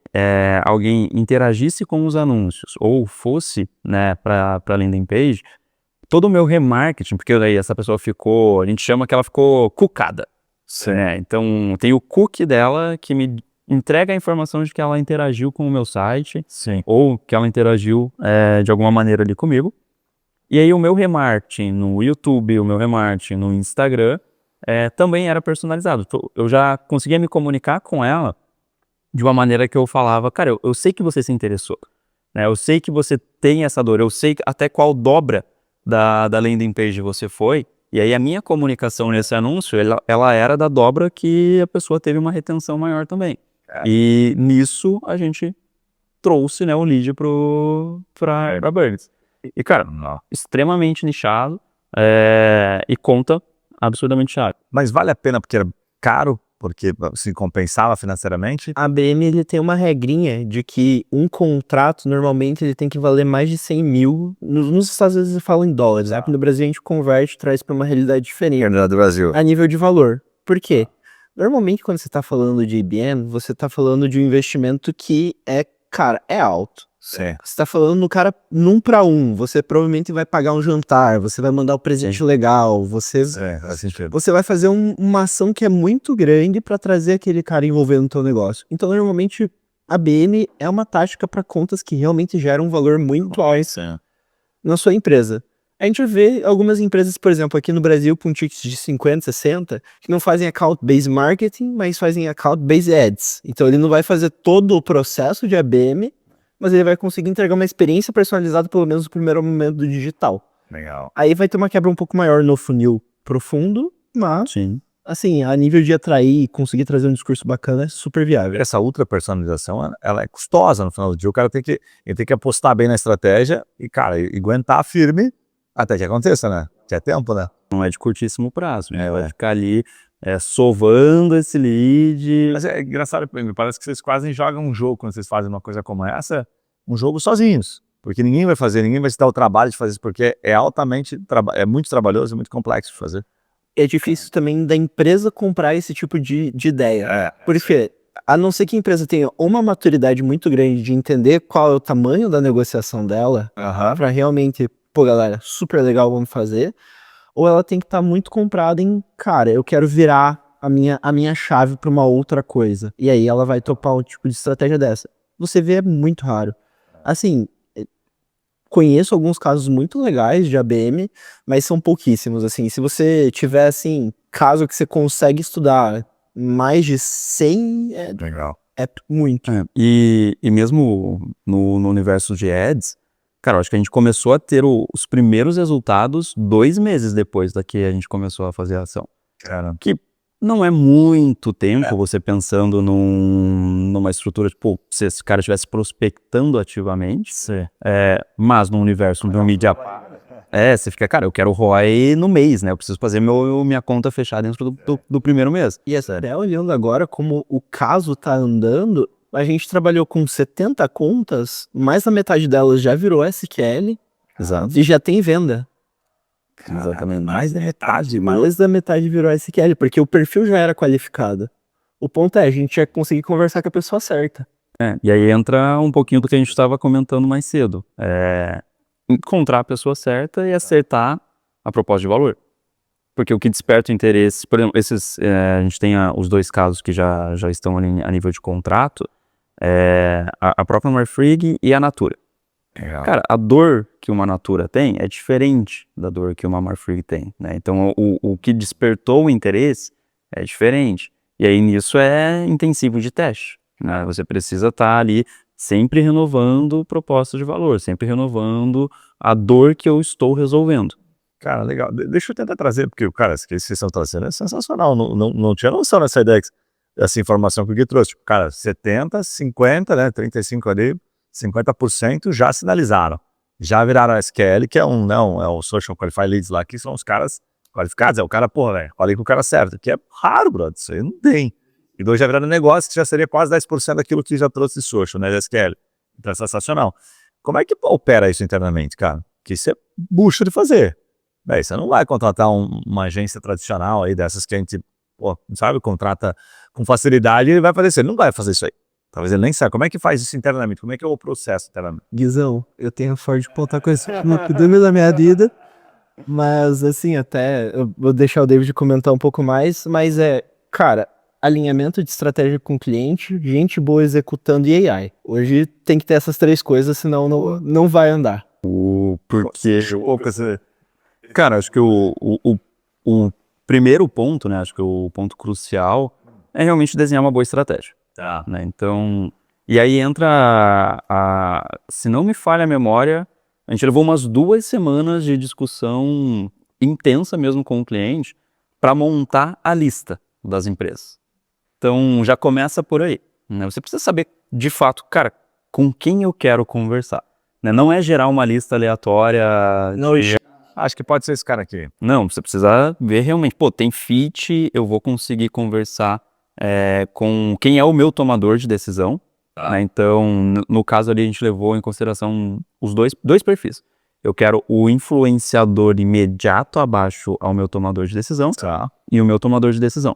alguém interagisse com os anúncios ou fosse, né, para a landing page, todo o meu remarketing, porque daí essa pessoa ficou, a gente chama que ela ficou cookada. Né? Então, tem o cookie dela que me entrega a informação de que ela interagiu com o meu site, ou que ela interagiu de alguma maneira ali comigo. E aí o meu remarketing no YouTube, o meu remarketing no Instagram, também era personalizado. Eu já conseguia me comunicar com ela de uma maneira que eu falava, cara, eu sei que você se interessou, né? Eu sei que você tem essa dor, eu sei até qual dobra da landing page você foi, e aí a minha comunicação nesse anúncio, ela era da dobra que a pessoa teve uma retenção maior também. E nisso a gente trouxe, né, o lead para Birdlets. E, cara, extremamente nichado e conta absurdamente chave. Mas vale a pena porque era caro? Porque se compensava financeiramente? A ABM ele tem uma regrinha de que um contrato, normalmente, ele tem que valer mais de 100 mil. Nos Estados Unidos eles falam em dólares, né? No Brasil a gente converte e traz para uma realidade diferente. Do Brasil. A nível de valor. Por quê? Normalmente, quando você está falando de IBM, você está falando de um investimento que cara, é alto. Sim. Você tá falando no cara num para um, você provavelmente vai pagar um jantar, você vai mandar um presente legal, você vai fazer uma ação que é muito grande para trazer aquele cara envolvendo no teu negócio. Então, normalmente, a BN é uma tática para contas que realmente geram um valor muito alto. na sua empresa. A gente vê algumas empresas, por exemplo, aqui no Brasil, com tickets de 50, 60, que não fazem account-based marketing, mas fazem account-based ads. Então ele não vai fazer todo o processo de ABM, mas ele vai conseguir entregar uma experiência personalizada, pelo menos no primeiro momento do digital. Legal. Aí vai ter uma quebra um pouco maior no funil profundo, mas, Sim. assim, a nível de atrair e conseguir trazer um discurso bacana é super viável. Essa ultra personalização, ela é custosa no final do dia. O cara ele tem que apostar bem na estratégia e, cara, e aguentar firme até que aconteça, né? Que é tempo, né? Não é de curtíssimo prazo, né? Vai ficar ali sovando esse lead. Mas é engraçado, me parece que vocês quase jogam um jogo quando vocês fazem uma coisa como essa, um jogo sozinhos. Porque ninguém vai se dar o trabalho de fazer isso, porque é é muito trabalhoso e muito complexo de fazer. É difícil também da empresa comprar esse tipo de ideia. Porque, a não ser que a empresa tenha uma maturidade muito grande de entender qual é o tamanho da negociação dela, pra realmente, pô, galera, super legal, vamos fazer, ou ela tem que estar muito comprada em, cara, eu quero virar a minha chave pra uma outra coisa. E aí ela vai topar um tipo de estratégia dessa. Você vê, é muito raro. Assim, conheço alguns casos muito legais de ABM, mas são pouquíssimos, assim. Se você tiver, assim, caso que você consegue estudar mais de 100, Legal. é muito. E mesmo no universo de ads, cara, eu acho que a gente começou a ter os primeiros resultados 2 meses depois da que a gente começou a fazer a ação. Cara, Que não é muito tempo você pensando numa estrutura, tipo, se esse cara estivesse prospectando ativamente, mas no universo do mídia, você fica, cara, eu quero ROI no mês, né? Eu preciso fazer minha conta fechar dentro do primeiro mês. E até olhando agora como o caso tá andando, a gente trabalhou com 70 contas, mais da metade delas já virou SQL exato. e já tem venda. Exatamente. Mais da metade, Mais da metade virou SQL, porque o perfil já era qualificado. O ponto é, a gente ia conseguir conversar com a pessoa certa. E aí entra um pouquinho do que a gente estava comentando mais cedo. Encontrar a pessoa certa e acertar a proposta de valor. Porque o que desperta o interesse, por exemplo, a gente tem os 2 casos que já estão ali a nível de contrato, a própria Marfrig e a Natura. Legal. Cara, a dor que uma Natura tem é diferente da dor que uma Marfrig tem, né? Então, o que despertou o interesse é diferente. E aí, nisso é intensivo de teste, né? Você precisa estar ali sempre renovando propostas de valor, sempre renovando a dor que eu estou resolvendo. Cara, legal. Deixa eu tentar trazer, porque, cara, isso que vocês estão trazendo é sensacional. Não tinha noção nessa ideia, essa informação que o Gui trouxe. Tipo, cara, 70, 50, né? 35 ali, 50% já sinalizaram. Já viraram SQL, que é o Social Qualified Leads lá, que são os caras qualificados. É o cara, porra, velho, falei com o cara certo. Que é raro, brother. Isso aí não tem. E 2 já viraram negócio, que já seria quase 10% daquilo que já trouxe de social, né? De SQL. Então é sensacional. Como é que opera isso internamente, cara? Que isso é bucha de fazer. Bem, você não vai contratar uma agência tradicional aí, dessas que a gente, sabe, contrata com facilidade e ele vai fazer isso. Ele não vai fazer isso aí. Talvez ele nem saiba. Como é que faz isso internamente? Como é que é o processo internamente? Guizão, eu tenho a sorte de contar com esse no da minha vida, mas assim, até eu vou deixar o David comentar um pouco mais, mas cara, alinhamento de estratégia com o cliente, gente boa executando e AI. Hoje tem que ter essas 3 coisas, senão não vai andar. Porque, cara, acho que o primeiro ponto, né, acho que o ponto crucial é realmente desenhar uma boa estratégia. Tá. Né? Então, e aí entra se não me falha a memória, a gente levou umas 2 semanas de discussão intensa mesmo com o cliente para montar a lista das empresas. Então, já começa por aí, né? Você precisa saber, de fato, cara, com quem eu quero conversar, né? Não é gerar uma lista aleatória. Acho que pode ser esse cara aqui. Não, você precisa ver realmente, tem fit, eu vou conseguir conversar com quem é o meu tomador de decisão, né? Então, no caso ali, a gente levou em consideração os dois perfis. Eu quero o influenciador imediato abaixo ao meu tomador de decisão e o meu tomador de decisão.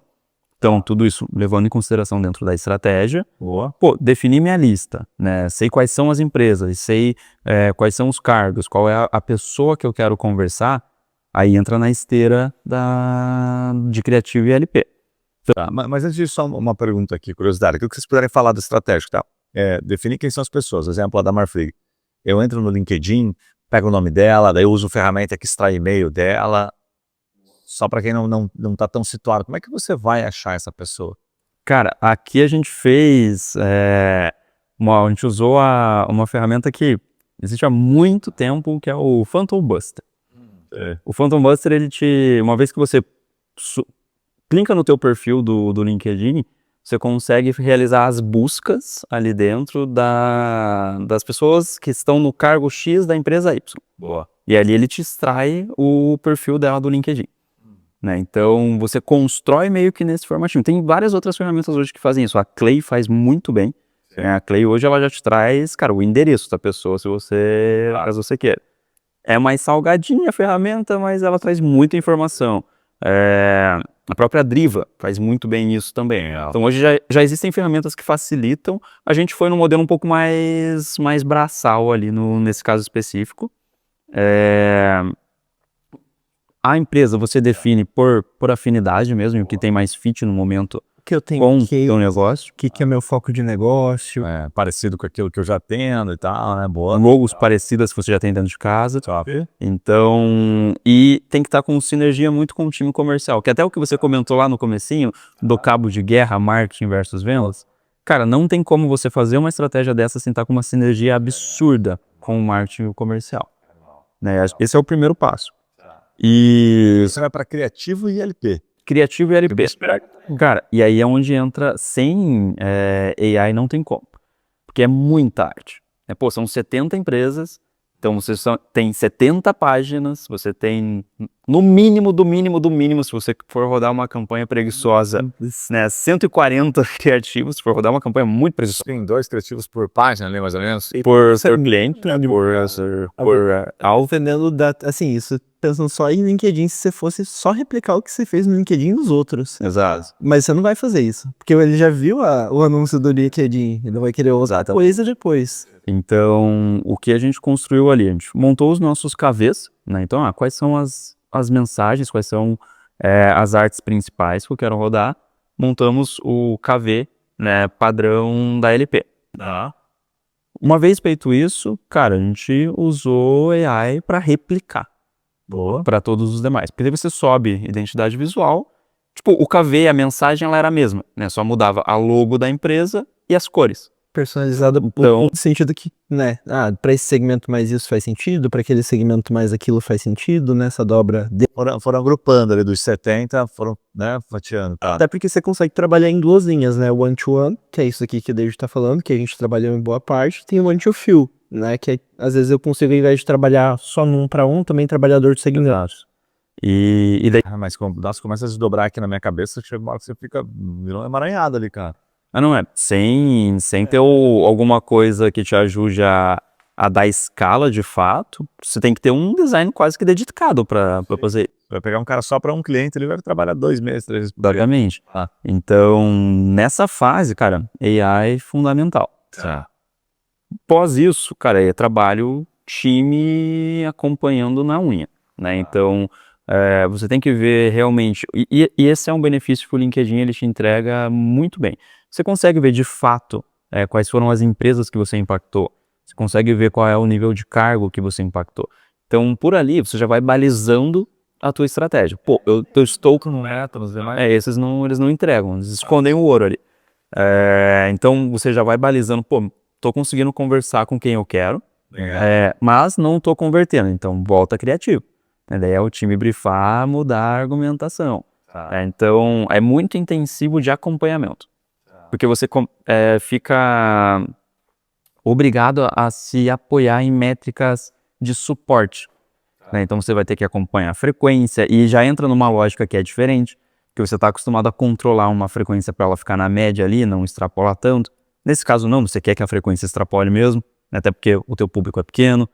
Então, tudo isso levando em consideração dentro da estratégia. Boa. Definir minha lista, né? Sei quais são as empresas, sei quais são os cargos, qual é a pessoa que eu quero conversar, aí entra na esteira de criativo e LP. Tá, mas antes disso, só uma pergunta aqui, curiosidade. Aquilo que vocês puderem falar do estratégico, tá? Definir quem são as pessoas. Exemplo lá da Marfrig. Eu entro no LinkedIn, pega o nome dela, daí eu uso ferramenta que extrai e-mail dela. Só para quem não tá tão situado, como é que você vai achar essa pessoa? Cara, aqui a gente fez, a gente usou uma ferramenta que existe há muito tempo, que é o Phantom Buster. O Phantom Buster, uma vez que você clica no teu perfil do LinkedIn, você consegue realizar as buscas ali dentro das pessoas que estão no cargo X da empresa Y. Boa. E ali ele te extrai o perfil dela do LinkedIn. Né? Então, você constrói meio que nesse formatinho. Tem várias outras ferramentas hoje que fazem isso. A Clay faz muito bem. A Clay hoje ela já te traz, cara, o endereço da pessoa, caso você queira. É mais salgadinha a ferramenta, mas ela traz muita informação. A própria Driva faz muito bem isso também. Então, hoje já existem ferramentas que facilitam. A gente foi num modelo um pouco mais braçal ali, nesse caso específico. A empresa você define por afinidade mesmo, o que tem mais fit no momento Que eu tenho com o teu negócio. O que é meu foco de negócio. Parecido com aquilo que eu já tendo e tal, né? Boa. Logos parecidas que você já tem dentro de casa. Top. Então, e tem que estar com sinergia muito com o time comercial, que até o que você comentou lá no comecinho, do cabo de guerra, marketing versus vendas. Cara, não tem como você fazer uma estratégia dessa sem estar com uma sinergia absurda com o marketing e o comercial. Né? Esse é o primeiro passo. E Você vai para criativo e LP. criativo e LP. Cara, e aí é onde entra, sem AI não tem como. Porque é muita arte. Pô, são 70 empresas, então você tem 70 páginas, você tem, no mínimo, do mínimo, se você for rodar uma campanha preguiçosa, né, 140 criativos, se for rodar uma campanha muito preguiçosa. Tem 2 criativos por página ali, mais ou menos. Por cliente, por alvo. Dependendo assim, isso pensando só em LinkedIn, se você fosse só replicar o que você fez no LinkedIn dos outros. Exato. Mas você não vai fazer isso. Porque ele já viu o anúncio do LinkedIn. Ele vai querer usar coisa depois. Então, o que a gente construiu ali? A gente montou os nossos KVs, né? Então, quais são as mensagens, quais são as artes principais que eu quero rodar. Montamos o KV, né, padrão da LP. Uma vez feito isso, cara, a gente usou AI para replicar. Para todos os demais. Porque daí você sobe identidade visual. Tipo, o KV, a mensagem, ela era a mesma, né? Só mudava a logo da empresa e as cores. Personalizada Então, no sentido que, né? Para esse segmento mais isso faz sentido, para aquele segmento mais aquilo faz sentido, né? Essa dobra. Foram agrupando ali dos 70, foram, né, fatiando. Até porque você consegue trabalhar em duas linhas, né? O one-to-one, que é isso aqui que o David tá falando, que a gente trabalhou em boa parte. Tem o one-to-few, né? Que às vezes eu consigo, ao invés de trabalhar só num para um, também trabalhador de segmentos. E daí... Mas começa a desdobrar aqui na minha cabeça, chega uma hora que você fica virando emaranhado ali, cara. não é. Sem ter alguma coisa que te ajude a dar escala de fato, você tem que ter um design quase que dedicado para fazer. Vai pegar um cara só para um cliente, ele vai trabalhar 2 meses, 3 meses. Exatamente. Então, nessa fase, cara, AI é fundamental. Pós isso, cara, é trabalho time acompanhando na unha, né? Então, você tem que ver realmente, e esse é um benefício que o LinkedIn ele te entrega muito bem. Você consegue ver de fato quais foram as empresas que você impactou, você consegue ver qual é o nível de cargo que você impactou. Então, por ali, você já vai balizando a tua estratégia. Pô, eu estou com métodos, esses eles não entregam, eles escondem o ouro ali. Então, você já vai balizando, pô, tô conseguindo conversar com quem eu quero, mas não tô convertendo, então volta criativo. Daí é o time brifar, mudar a argumentação. Então, é muito intensivo de acompanhamento. Porque você fica obrigado a se apoiar em métricas de suporte. Então, você vai ter que acompanhar a frequência e já entra numa lógica que é diferente, que você está acostumado a controlar uma frequência para ela ficar na média ali, não extrapolar tanto. Nesse caso, não, você quer que a frequência extrapole mesmo, até porque o teu público é pequeno.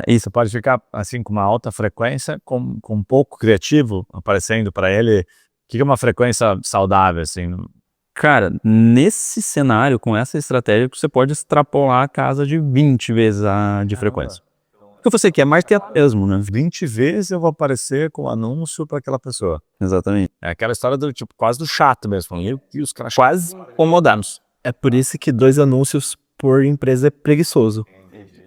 Isso pode ficar assim com uma alta frequência, com pouco criativo aparecendo para ele. O que é uma frequência saudável, assim? Cara, nesse cenário, com essa estratégia, você pode extrapolar a casa de 20 vezes de frequência. O que você quer mais ter mesmo, né? 20 vezes eu vou aparecer com anúncio para aquela pessoa. Exatamente. É aquela história do tipo, quase do chato mesmo. E os caras quase incomodados. É por isso que 2 anúncios por empresa é preguiçoso.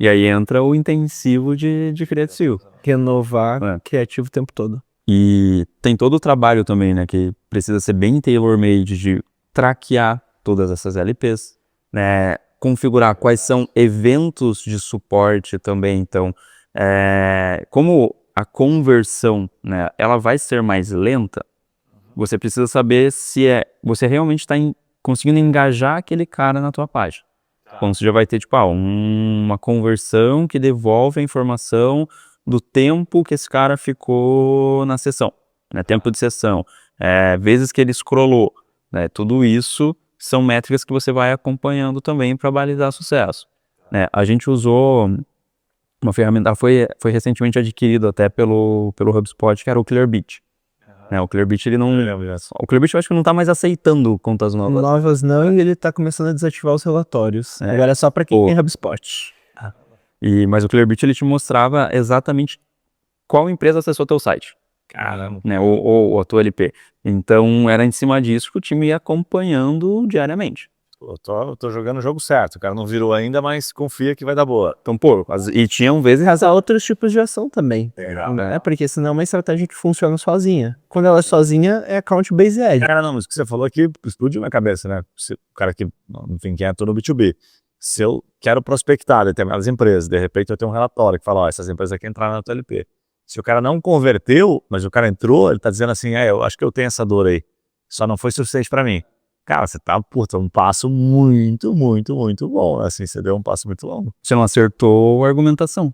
E aí entra o intensivo de criativo. Renovar criativo o tempo todo. E tem todo o trabalho também, né, que precisa ser bem tailor-made de traquear todas essas LPs, né, configurar quais são eventos de suporte também. Então, como a conversão, né, ela vai ser mais lenta, você precisa saber se você realmente está conseguindo engajar aquele cara na tua página. Então, você já vai ter, tipo, uma conversão que devolve a informação do tempo que esse cara ficou na sessão, né? Tempo de sessão, vezes que ele scrollou, né? Tudo isso são métricas que você vai acompanhando também para balizar sucesso, né? A gente usou uma ferramenta, foi recentemente adquirido até pelo HubSpot, que era o Clearbit. O Clearbit, ele não... O Clearbit eu acho que não tá mais aceitando contas novas. Novas não, e ele tá começando a desativar os relatórios. Agora é só para quem tem HubSpot. Mas o Clearbit, ele te mostrava exatamente qual empresa acessou teu site. Caramba. Né, ou a tua LP. Então, era em cima disso que o time ia acompanhando diariamente. Eu tô jogando o jogo certo, o cara não virou ainda, mas confia que vai dar boa. Então, e tinham vezes... Mas há outros tipos de ação também. Legal. Porque senão é uma estratégia que funciona sozinha. Quando ela é sozinha, é account based. Cara, não, mas o que você falou aqui explodiu minha cabeça, né? O cara que, enfim, quem atua no B2B. Se eu quero prospectar determinadas empresas, de repente eu tenho um relatório que fala, ó, essas empresas aqui entraram na tua LP. Se o cara não converteu, mas o cara entrou, ele tá dizendo assim, eu acho que eu tenho essa dor aí. Só não foi suficiente pra mim. Cara, você tá, um passo muito, muito, muito bom, assim, você deu um passo muito longo. Você não acertou a argumentação.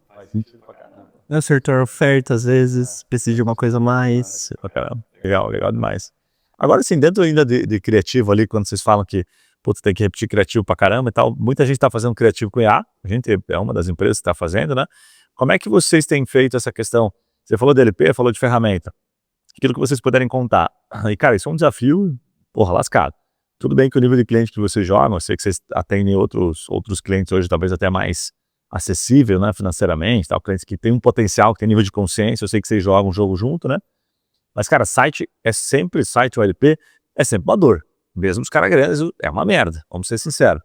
Acertou a oferta, às vezes, precisa de uma coisa a mais. Legal, legal demais. Agora, assim, dentro ainda de criativo ali, quando vocês falam que, tem que repetir criativo pra caramba e tal, muita gente tá fazendo criativo com IA, a gente é uma das empresas que tá fazendo, né? Como é que vocês têm feito essa questão? Você falou de LP, falou de ferramenta. Aquilo que vocês puderem contar. E, cara, isso é um desafio, lascado. Tudo bem que o nível de cliente que vocês jogam, eu sei que vocês atendem outros clientes hoje, talvez até mais acessível, né, financeiramente, tal, clientes que têm um potencial, que tem nível de consciência, eu sei que vocês jogam um jogo junto, né? Mas, cara, site ou LP, é sempre uma dor. Mesmo os caras grandes, é uma merda, vamos ser sinceros.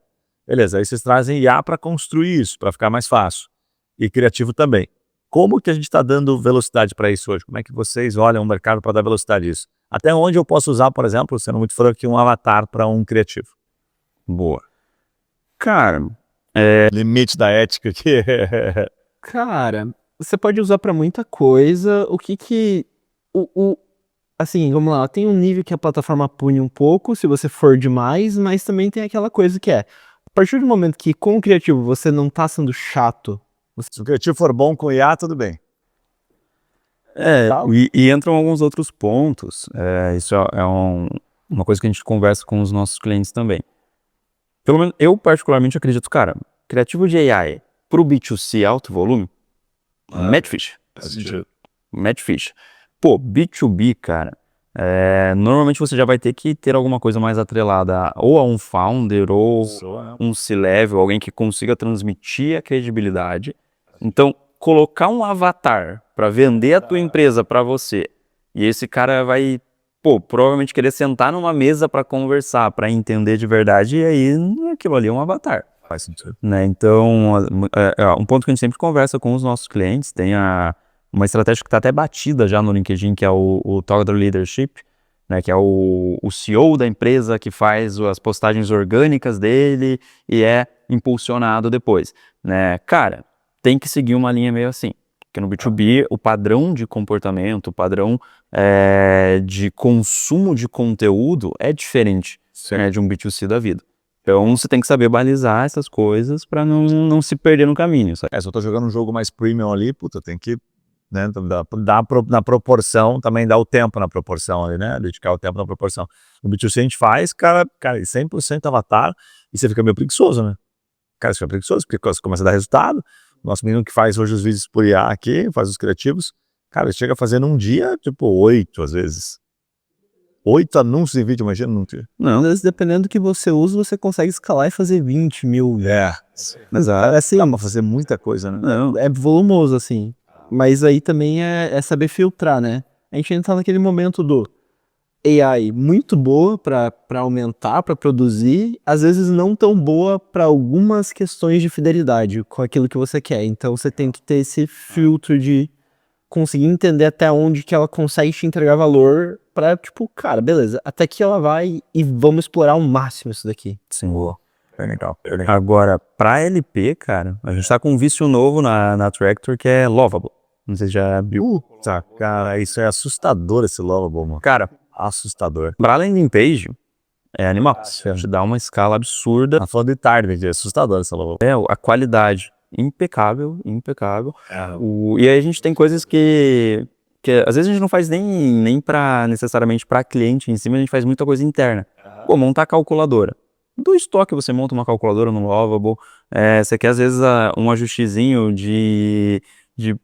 Beleza, aí vocês trazem IA para construir isso, para ficar mais fácil. E criativo também. Como que a gente está dando velocidade para isso hoje? Como é que vocês olham o mercado para dar velocidade a isso? Até onde eu posso usar, por exemplo, sendo muito franco, um avatar para um criativo? Boa. Cara, limite da ética aqui. Cara, você pode usar para muita coisa. Assim, vamos lá, tem um nível que a plataforma pune um pouco, se você for demais, mas também tem aquela coisa que a partir do momento que com o criativo você não tá sendo chato. Se o criativo for bom com IA, tudo bem. E entram alguns outros pontos. Isso é uma coisa que a gente conversa com os nossos clientes também. Pelo menos eu particularmente acredito, cara, criativo de AI pro B2C alto volume, Madfish. Madfish. B2B, cara, normalmente você já vai ter que ter alguma coisa mais atrelada ou a um founder ou um C-level, alguém que consiga transmitir a credibilidade. Então, colocar um avatar para vender a tua empresa para você, e esse cara vai, provavelmente querer sentar numa mesa para conversar, para entender de verdade, e aí aquilo ali é um avatar. Faz sentido. Né? Então, um ponto que a gente sempre conversa com os nossos clientes, tem uma estratégia que está até batida já no LinkedIn, que é o Thought Leadership, né, que é o CEO da empresa que faz as postagens orgânicas dele e é impulsionado depois. Né? Cara, tem que seguir uma linha meio assim. Porque no B2B, o padrão de comportamento, o padrão de consumo de conteúdo é diferente, né, de um B2C da vida. Então, você tem que saber balizar essas coisas para não se perder no caminho. Sabe? Se eu tô jogando um jogo mais premium ali, tem que, né, dar na proporção, também dar o tempo na proporção ali, né? Dedicar o tempo na proporção. No B2C a gente faz, cara, 100% avatar, e você fica meio preguiçoso, né? Cara, você fica preguiçoso, porque você começa a dar resultado. Nosso menino que faz hoje os vídeos por IA aqui, faz os criativos, cara, ele chega a fazer num dia, 8 às vezes. 8 anúncios em vídeo, imagina num dia. Não, dependendo do que você usa, você consegue escalar e fazer 20 mil. Exato. Assim, dá pra fazer muita coisa, né? Não, é volumoso, assim. Mas aí também é saber filtrar, né? A gente ainda tá naquele momento AI muito boa para aumentar, para produzir, às vezes não tão boa para algumas questões de fidelidade com aquilo que você quer. Então você tem que ter esse filtro de conseguir entender até onde que ela consegue te entregar valor para, tipo, cara, beleza, até que ela vai e vamos explorar ao máximo isso daqui. Sim. Legal. Agora, pra LP, cara, a gente tá com um vício novo na Tractor que é Lovable. Não sei se já viu. Tá, cara, isso é assustador esse Lovable, mano. Cara, Assustador. pra landing page, é animal. Te dá uma escala absurda. Tá falando de target, é assustador esse Lovable. A qualidade impecável. E aí a gente tem coisas que às vezes a gente não faz nem pra, necessariamente para cliente em si, mas a gente faz muita coisa interna. Pô, montar calculadora. Do estoque você monta uma calculadora no Lovable. Você quer às vezes um ajustezinho de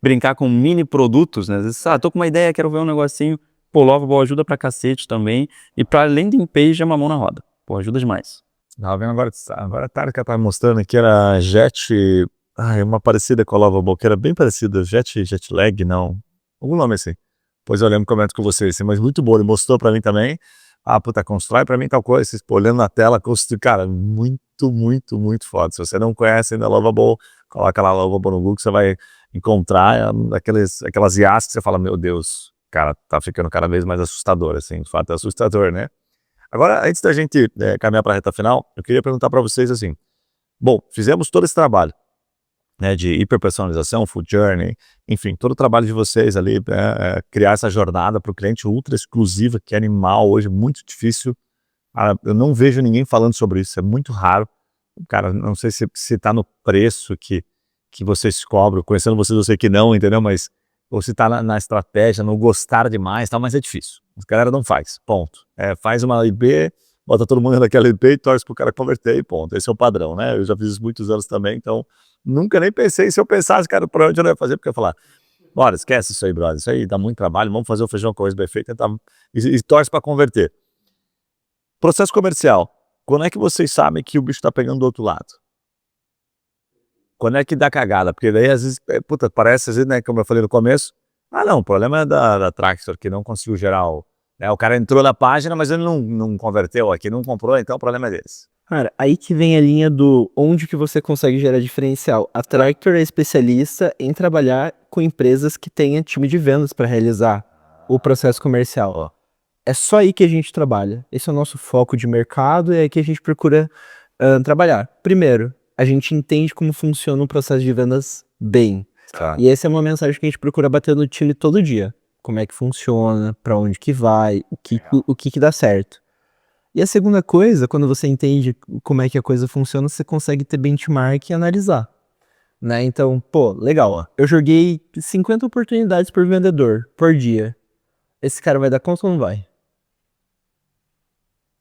brincar com mini produtos, né? Às vezes, tô com uma ideia, quero ver um negocinho. Pô, Lovable ajuda pra cacete também. E pra landing page é uma mão na roda. Pô, ajuda demais. Tava vendo agora a tarde que ela tava mostrando aqui era Jet. Uma parecida com a Lovable, que era bem parecida. Jetlag, não. Algum nome assim. Pois eu lembro, comento com vocês, assim, mas muito bom. Ele mostrou pra mim também. Puta, constrói pra mim tal coisa. Vocês, olhando na tela, cara, muito foda. Se você não conhece ainda a Lovable, coloca lá a Lovable no Google, que você vai encontrar aquelas IAs que você fala, meu Deus, cara, tá ficando cada vez mais assustador, assim, de fato é assustador, né? Agora, antes da gente caminhar para a reta final, eu queria perguntar para vocês assim, bom, fizemos todo esse trabalho, né, de hiperpersonalização, full journey, enfim, todo o trabalho de vocês ali, criar essa jornada para o cliente ultra exclusiva, que é animal hoje, muito difícil, eu não vejo ninguém falando sobre isso, é muito raro, cara, não sei se tá no preço que vocês cobram, conhecendo vocês eu sei que não, entendeu, mas ou se tá na estratégia, não gostar demais, mas é difícil. A galera não faz, ponto. Faz uma IP, bota todo mundo naquela IP e torce pro cara converter e ponto. Esse é o padrão, né? Eu já fiz isso muitos anos também, então nunca nem pensei, se eu pensasse, cara, por onde eu não ia fazer, porque eu ia falar, bora, esquece isso aí, brother, isso aí dá muito trabalho, vamos fazer o feijão com arroz bem feito e torce para converter. Processo comercial, quando é que vocês sabem que o bicho tá pegando do outro lado? Quando é que dá cagada? Porque daí às vezes, parece, às vezes, né, como eu falei no começo, não, o problema é da Tractor, que não conseguiu gerar o cara entrou na página, mas ele não converteu aqui, não comprou, então o problema é desse. Cara, aí que vem a linha do onde que você consegue gerar diferencial. A Tractor é especialista em trabalhar com empresas que tenham time de vendas para realizar o processo comercial. É só aí que a gente trabalha. Esse é o nosso foco de mercado e é aí que a gente procura trabalhar. Primeiro, a gente entende como funciona o processo de vendas bem. Tá. E essa é uma mensagem que a gente procura bater no time todo dia. Como é que funciona, para onde que vai, o que dá certo. E a segunda coisa, quando você entende como é que a coisa funciona, você consegue ter benchmark e analisar. Né? Então, pô, legal. Eu joguei 50 oportunidades por vendedor, por dia. Esse cara vai dar conta ou não vai?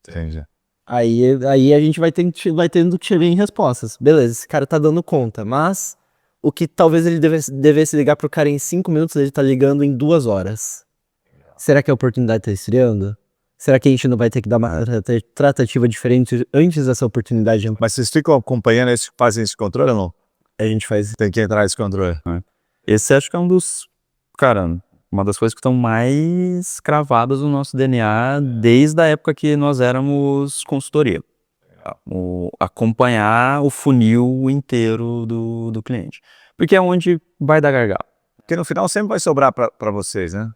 Entendi. Aí a gente vai tendo que chegar em respostas. Beleza, esse cara tá dando conta, mas o que talvez ele devesse ligar pro cara em 5 minutos, ele tá ligando em 2 horas. Será que a oportunidade tá esfriando? Será que a gente não vai ter que dar uma tratativa diferente antes dessa oportunidade? Mas vocês ficam acompanhando fazem esse controle ou não? A gente faz. Tem que entrar esse controle. Esse acho que é um dos, cara, uma das coisas que estão mais cravadas no nosso DNA desde a época que nós éramos consultoria. Acompanhar o funil inteiro do cliente. Porque é onde vai dar gargalo. Porque no final sempre vai sobrar para vocês, né?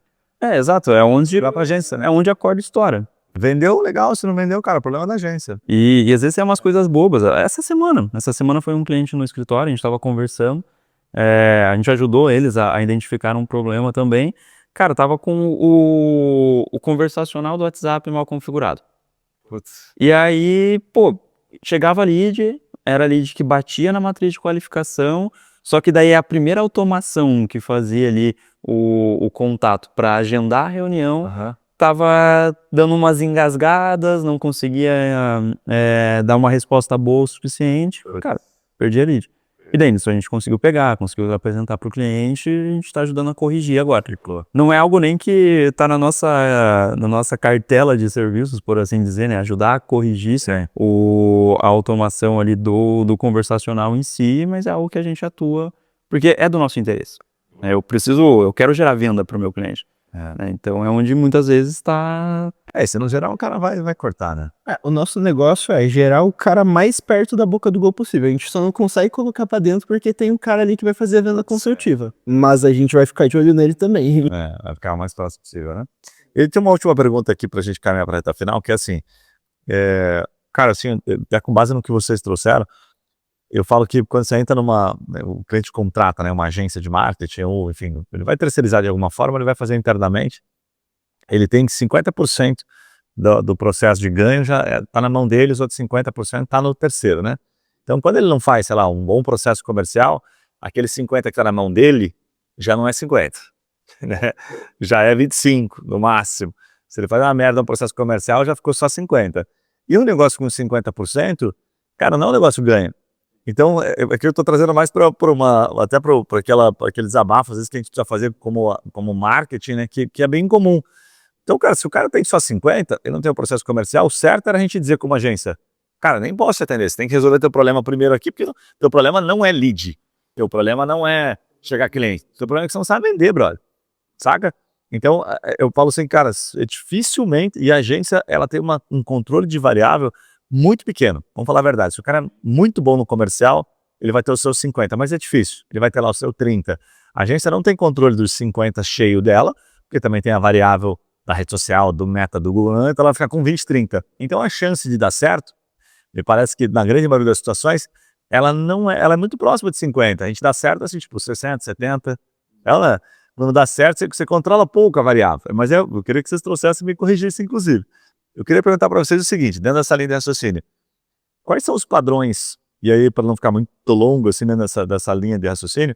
Exato, é onde Vai pra agência, né? é onde a corda estoura. Vendeu, legal, se não vendeu, cara, o problema é da agência. E às vezes é umas coisas bobas. Essa semana foi um cliente no escritório, a gente estava conversando, a gente ajudou eles a identificar um problema também. Cara, tava com o conversacional do WhatsApp mal configurado. Putz. E aí, pô, chegava era lead que batia na matriz de qualificação, só que daí a primeira automação que fazia ali o contato para agendar a reunião, tava dando umas engasgadas, não conseguia dar uma resposta boa o suficiente. Cara, perdi a lead. E daí nisso a gente conseguiu conseguiu apresentar para o cliente e a gente está ajudando a corrigir agora. Não é algo nem que está na nossa cartela de serviços, por assim dizer, né? Ajudar a corrigir a automação ali do conversacional em si, mas é algo que a gente atua, porque é do nosso interesse. Eu quero gerar venda para o meu cliente. né? Então é onde muitas vezes está... Se não gerar, o cara vai cortar, né? O nosso negócio é gerar o cara mais perto da boca do gol possível. A gente só não consegue colocar pra dentro porque tem um cara ali que vai fazer a venda consultiva. Mas a gente vai ficar de olho nele também. Vai ficar o mais próximo possível, né? E tem uma última pergunta aqui pra gente caminhar pra reta final, que é assim, cara, assim, com base no que vocês trouxeram, eu falo que quando você entra o cliente contrata, né, uma agência de marketing, ou enfim, ele vai terceirizar de alguma forma, ele vai fazer internamente, ele tem 50% do processo de ganho já tá na mão dele, os outros 50% tá no terceiro, né? Então, quando ele não faz, sei lá, um bom processo comercial, aquele 50 que tá na mão dele, já não é 50, né? Já é 25, no máximo. Se ele faz uma merda no processo comercial, já ficou só 50. E um negócio com 50%, cara, não é um negócio ganho. Então, aqui eu tô trazendo mais para aquele desabafo, às vezes, que a gente precisa fazer como marketing, né, que é bem comum. Então, cara, se o cara tem só 50, ele não tem um processo comercial, o certo era a gente dizer como agência, cara, nem posso te atender, você tem que resolver teu problema primeiro aqui, porque teu problema não é lead, teu problema não é chegar cliente, teu problema é que você não sabe vender, brother, saca? Então, eu falo assim, cara, dificilmente, e a agência, ela tem um controle de variável muito pequeno, vamos falar a verdade, se o cara é muito bom no comercial, ele vai ter os seus 50, mas é difícil, ele vai ter lá o seu 30. A agência não tem controle dos 50 cheio dela, porque também tem a variável da rede social, do Meta, do Google, então ela fica com 20, 30. Então a chance de dar certo, me parece que na grande maioria das situações, ela é muito próxima de 50. A gente dá certo assim, tipo 60, 70. Quando dá certo, você controla pouco a variável. Mas eu queria que vocês trouxessem e me corrigissem, inclusive. Eu queria perguntar para vocês o seguinte, dentro dessa linha de raciocínio, quais são os padrões, e aí para não ficar muito longo assim, né, dessa linha de raciocínio,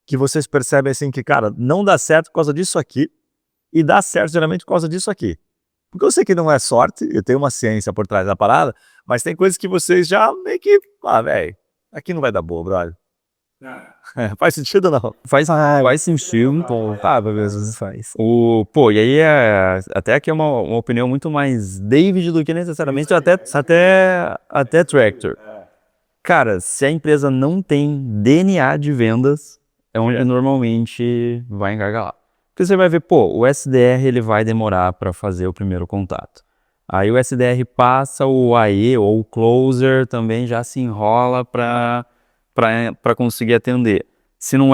que vocês percebem assim que, cara, não dá certo por causa disso aqui, e dá certo geralmente por causa disso aqui. Porque eu sei que não é sorte, eu tenho uma ciência por trás da parada, mas tem coisas que vocês já meio que, velho, aqui não vai dar boa, brother. Faz sentido ou não? Faz sentido, pô. Às vezes faz. E aí até aqui é uma opinião muito mais David do que necessariamente até Tractor. Cara, se a empresa não tem DNA de vendas, é onde normalmente vai engargalar. Porque você vai ver, o SDR ele vai demorar para fazer o primeiro contato. Aí o SDR passa, o AE ou o Closer também já se enrola para conseguir atender. Se não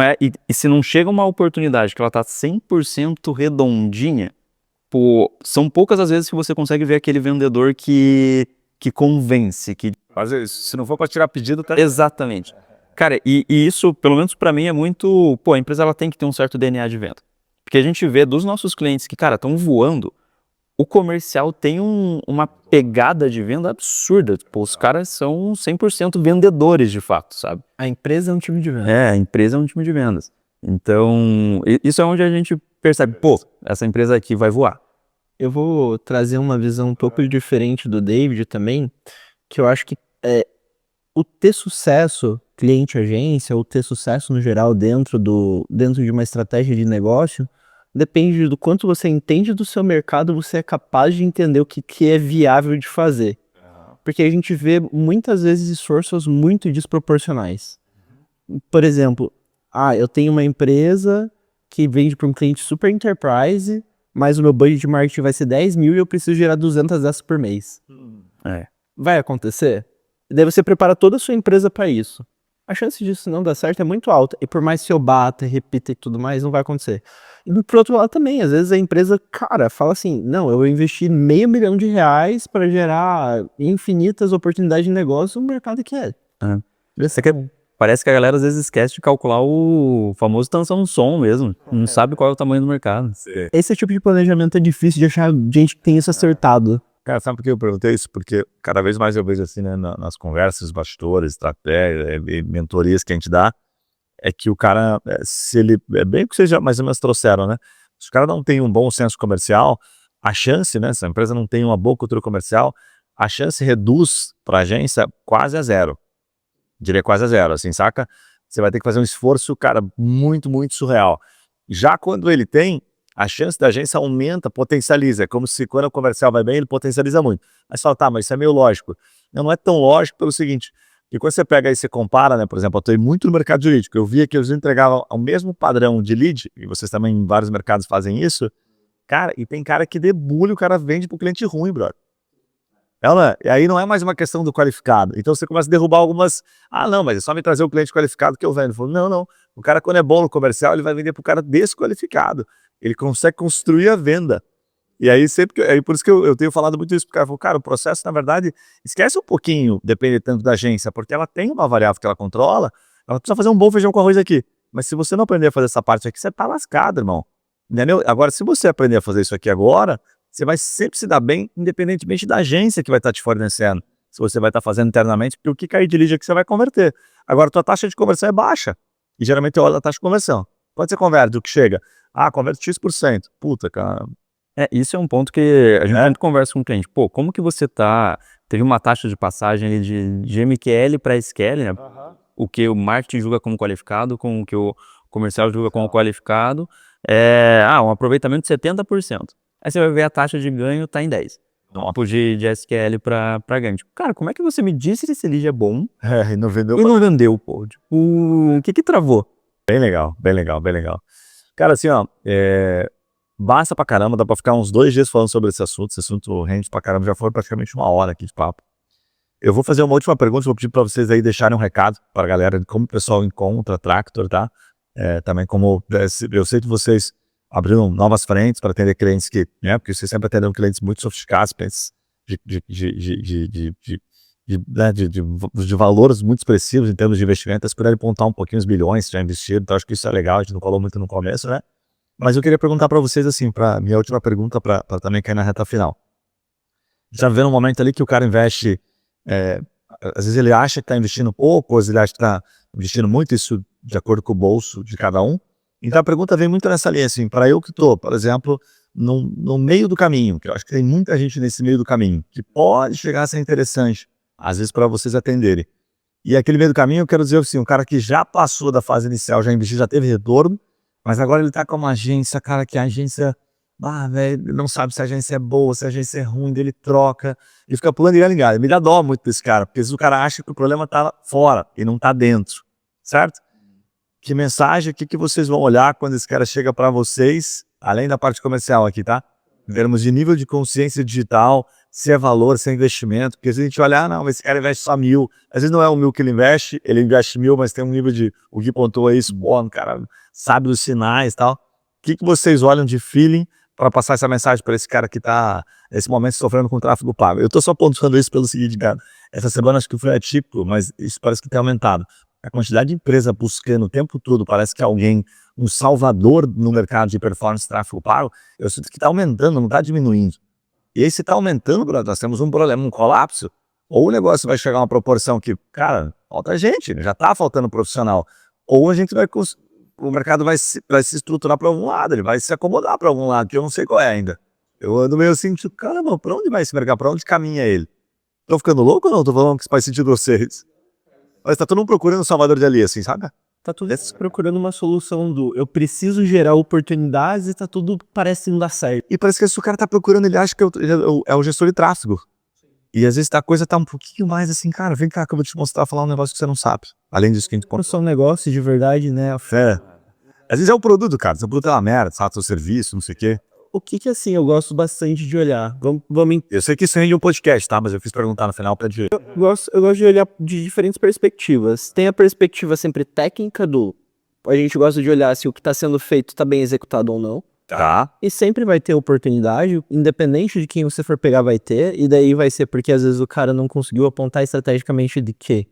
se não chega uma oportunidade que ela tá 100% redondinha, são poucas as vezes que você consegue ver aquele vendedor que convence, que... Se não for para tirar pedido, tá... Exatamente. Cara, e isso, pelo menos para mim, é muito... a empresa ela tem que ter um certo DNA de venda. Porque a gente vê dos nossos clientes que, cara, estão voando, o comercial tem uma pegada de venda absurda. Os caras são 100% vendedores, de fato, sabe? A empresa é um time de vendas. A empresa é um time de vendas. Então, isso é onde a gente percebe, essa empresa aqui vai voar. Eu vou trazer uma visão um pouco diferente do David também, que eu acho que o ter sucesso, cliente-agência, ou ter sucesso no geral dentro de uma estratégia de negócio, depende do quanto você entende do seu mercado, você é capaz de entender o que é viável de fazer. Porque a gente vê muitas vezes esforços muito desproporcionais. Por exemplo, eu tenho uma empresa que vende para um cliente super enterprise, mas o meu budget de marketing vai ser 10 mil e eu preciso gerar 200 dessas por mês. Vai acontecer? Daí você prepara toda a sua empresa para isso. A chance disso não dar certo é muito alta. E por mais que eu bata, repita e tudo mais, não vai acontecer. E por outro lado também, às vezes a empresa, cara, fala assim, não, eu vou investir R$500 mil para gerar infinitas oportunidades de negócio no mercado que é. Parece que a galera às vezes esquece de calcular o famoso tensão no som mesmo. Não sabe qual é o tamanho do mercado. Esse tipo de planejamento é difícil de achar gente que tem isso acertado. Cara, sabe por que eu perguntei isso? Porque cada vez mais eu vejo assim, né, nas conversas, bastidores, estratégia, mentorias que a gente dá, é que o cara, se ele, bem o que vocês já mais ou menos trouxeram, né? Se o cara não tem um bom senso comercial, a chance, né, se a empresa não tem uma boa cultura comercial, a chance reduz para a agência quase a zero. Diria quase a zero, assim, saca? Você vai ter que fazer um esforço, cara, muito, muito surreal. Já quando ele tem, a chance da agência aumenta, potencializa. É como se quando o comercial vai bem, ele potencializa muito. Aí você fala, mas isso é meio lógico. Não é tão lógico pelo seguinte, que quando você pega aí e você compara, né, por exemplo, eu estou muito no mercado jurídico, eu via que eles entregavam o mesmo padrão de lead, e vocês também em vários mercados fazem isso, Cara, e tem cara que debulha, o cara vende pro cliente ruim, brother. Ela, e aí não é mais uma questão do qualificado. Então você começa a derrubar algumas. Ah, não, mas é só me trazer o cliente qualificado que eu vendo. Ele falou, não, não. O cara, quando é bom no comercial, ele vai vender pro cara desqualificado. Ele consegue construir a venda. E aí, sempre que. Aí por isso que eu tenho falado muito isso pro cara. Falou, cara, o processo, na verdade, esquece um pouquinho, depende tanto da agência, porque ela tem uma variável que ela controla, ela precisa fazer um bom feijão com arroz aqui. Mas se você não aprender a fazer essa parte aqui, você tá lascado, irmão. Entendeu? Agora, se você aprender a fazer isso aqui agora, você vai sempre se dar bem, independentemente da agência que vai estar te fornecendo. Se você vai estar fazendo internamente, porque o que cair de lead é que você vai converter. Agora, tua taxa de conversão é baixa. E geralmente eu olho a taxa de conversão. Quando você converte, o que chega? Ah, converte X%. Puta, cara. Isso é um ponto que a gente sempre conversa com o cliente. Pô, como que você teve uma taxa de passagem ali de MQL para SQL, né? O que o marketing julga como qualificado, com o que o comercial julga como qualificado. Um aproveitamento de 70%. Aí você vai ver a taxa de ganho tá em 10. Tipo de SQL para ganho. Tipo, cara, como é que você me disse se esse lead é bom E não vendeu. e não vendeu, pô? Tipo, o que travou? Bem legal, bem legal, bem legal. Cara, assim, ó, basta pra caramba, dá pra ficar uns 2 dias falando sobre esse assunto rende pra caramba, já foi praticamente 1 hora aqui de papo. Eu vou fazer uma última pergunta, vou pedir pra vocês aí deixarem um recado pra galera de como o pessoal encontra Tractor, tá? Também como, eu sei que vocês abriram novas frentes para atender clientes que, né, porque vocês sempre atenderam clientes muito sofisticados, clientes de valores muito expressivos em termos de investimento, se puderem pontar um pouquinho os bilhões já investiram, então acho que isso é legal, a gente não falou muito no começo, né? Mas eu queria perguntar para vocês assim, para minha última pergunta, para também cair na reta final. Já vendo um momento ali que o cara investe, às vezes ele acha que está investindo pouco, às vezes ele acha que está investindo muito, isso de acordo com o bolso de cada um. Então a pergunta vem muito nessa linha, assim, para eu que estou, por exemplo, no meio do caminho, que eu acho que tem muita gente nesse meio do caminho, que pode chegar a ser interessante, às vezes para vocês atenderem. E aquele meio do caminho, eu quero dizer assim, um cara que já passou da fase inicial, já investiu, já teve retorno, mas agora ele tá com uma agência, cara, que a agência, velho, não sabe se a agência é boa, se a agência é ruim, dele troca, e fica pulando e ligado. Me dá dó muito desse cara, porque às vezes o cara acha que o problema tá fora e não tá dentro, certo? Que mensagem, o que vocês vão olhar quando esse cara chega para vocês, além da parte comercial aqui, tá? Em termos de nível de consciência digital, se é valor, se é investimento, porque se a gente olhar, não, esse cara investe só 1.000, às vezes não é o 1.000 que ele investe 1.000, mas tem um nível de, o Gui pontua isso, bom, cara, sabe dos sinais e tal. O que vocês olham de feeling para passar essa mensagem para esse cara que tá, nesse momento, sofrendo com o tráfego pago? Eu tô só pontuando isso pelo seguinte, cara, essa semana acho que foi atípico, mas isso parece que tem aumentado. A quantidade de empresa buscando o tempo todo, parece que alguém, um salvador no mercado de performance tráfego pago, eu sinto que está aumentando, não está diminuindo. E aí se está aumentando, brother, nós temos um problema, um colapso, ou o negócio vai chegar a uma proporção que, cara, falta gente, já está faltando profissional, ou a gente vai, o mercado vai se estruturar para algum lado, ele vai se acomodar para algum lado, que eu não sei qual é ainda. Eu ando meio assim, tipo, caramba, para onde vai esse mercado, para onde caminha ele? Tô ficando louco ou não? Tô falando que faz sentido vocês. Mas tá todo mundo procurando um salvador de ali, assim, sabe? Tá tudo procurando uma solução eu preciso gerar oportunidades e tá tudo parecendo dar certo. E parece que se o cara tá procurando, ele acha que é o gestor de tráfego. E às vezes a coisa tá um pouquinho mais assim, cara, vem cá que eu vou te mostrar, falar um negócio que você não sabe. Além disso que a gente Não é só um negócio de verdade, né? Às vezes é o produto, cara. Seu produto é uma merda, sabe? Seu serviço, não sei o quê. O que assim, eu gosto bastante de olhar. Eu sei que isso rende um podcast, tá? Mas eu fiz perguntar no final pra dizer. Eu gosto de olhar de diferentes perspectivas. Tem a perspectiva sempre técnica a gente gosta de olhar se o que está sendo feito está bem executado ou não. Tá. E sempre vai ter oportunidade, independente de quem você for pegar vai ter. E daí vai ser porque às vezes o cara não conseguiu apontar estrategicamente de quê?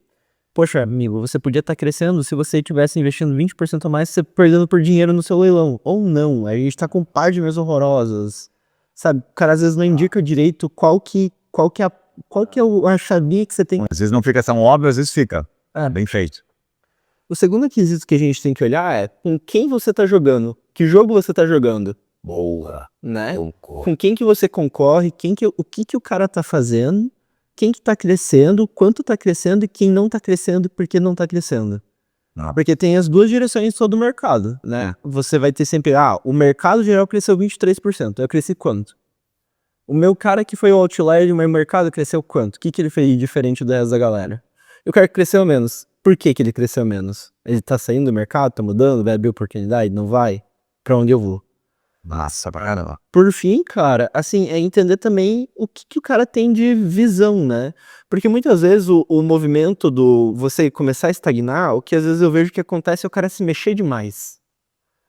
Poxa, amigo, você podia estar crescendo se você estivesse investindo 20% a mais, você perdendo por dinheiro no seu leilão. Ou não, a gente tá com páginas horrorosas. Sabe, o cara às vezes não indica direito qual que é a chavinha que você tem. Às vezes não fica tão óbvio, às vezes fica. Bem feito. O segundo quesito que a gente tem que olhar é com quem você tá jogando. Que jogo você tá jogando? Boa. Né? Com quem que você concorre, o que o cara tá fazendo, quem que tá crescendo, quanto tá crescendo e quem não tá crescendo e por que não tá crescendo. Porque tem as duas direções todo o mercado, né? Você vai ter sempre, o mercado geral cresceu 23%, eu cresci quanto? O meu cara que foi o outlier do meu mercado cresceu quanto? O que ele fez diferente do resto da galera? E o cara que cresceu menos, por que ele cresceu menos? Ele tá saindo do mercado, tá mudando, vai abrir oportunidade, não vai? Pra onde eu vou? Massa pra caramba. Por fim, cara, assim, é entender também o que o cara tem de visão, né? Porque muitas vezes o movimento do você começar a estagnar, o que às vezes eu vejo que acontece é o cara se mexer demais.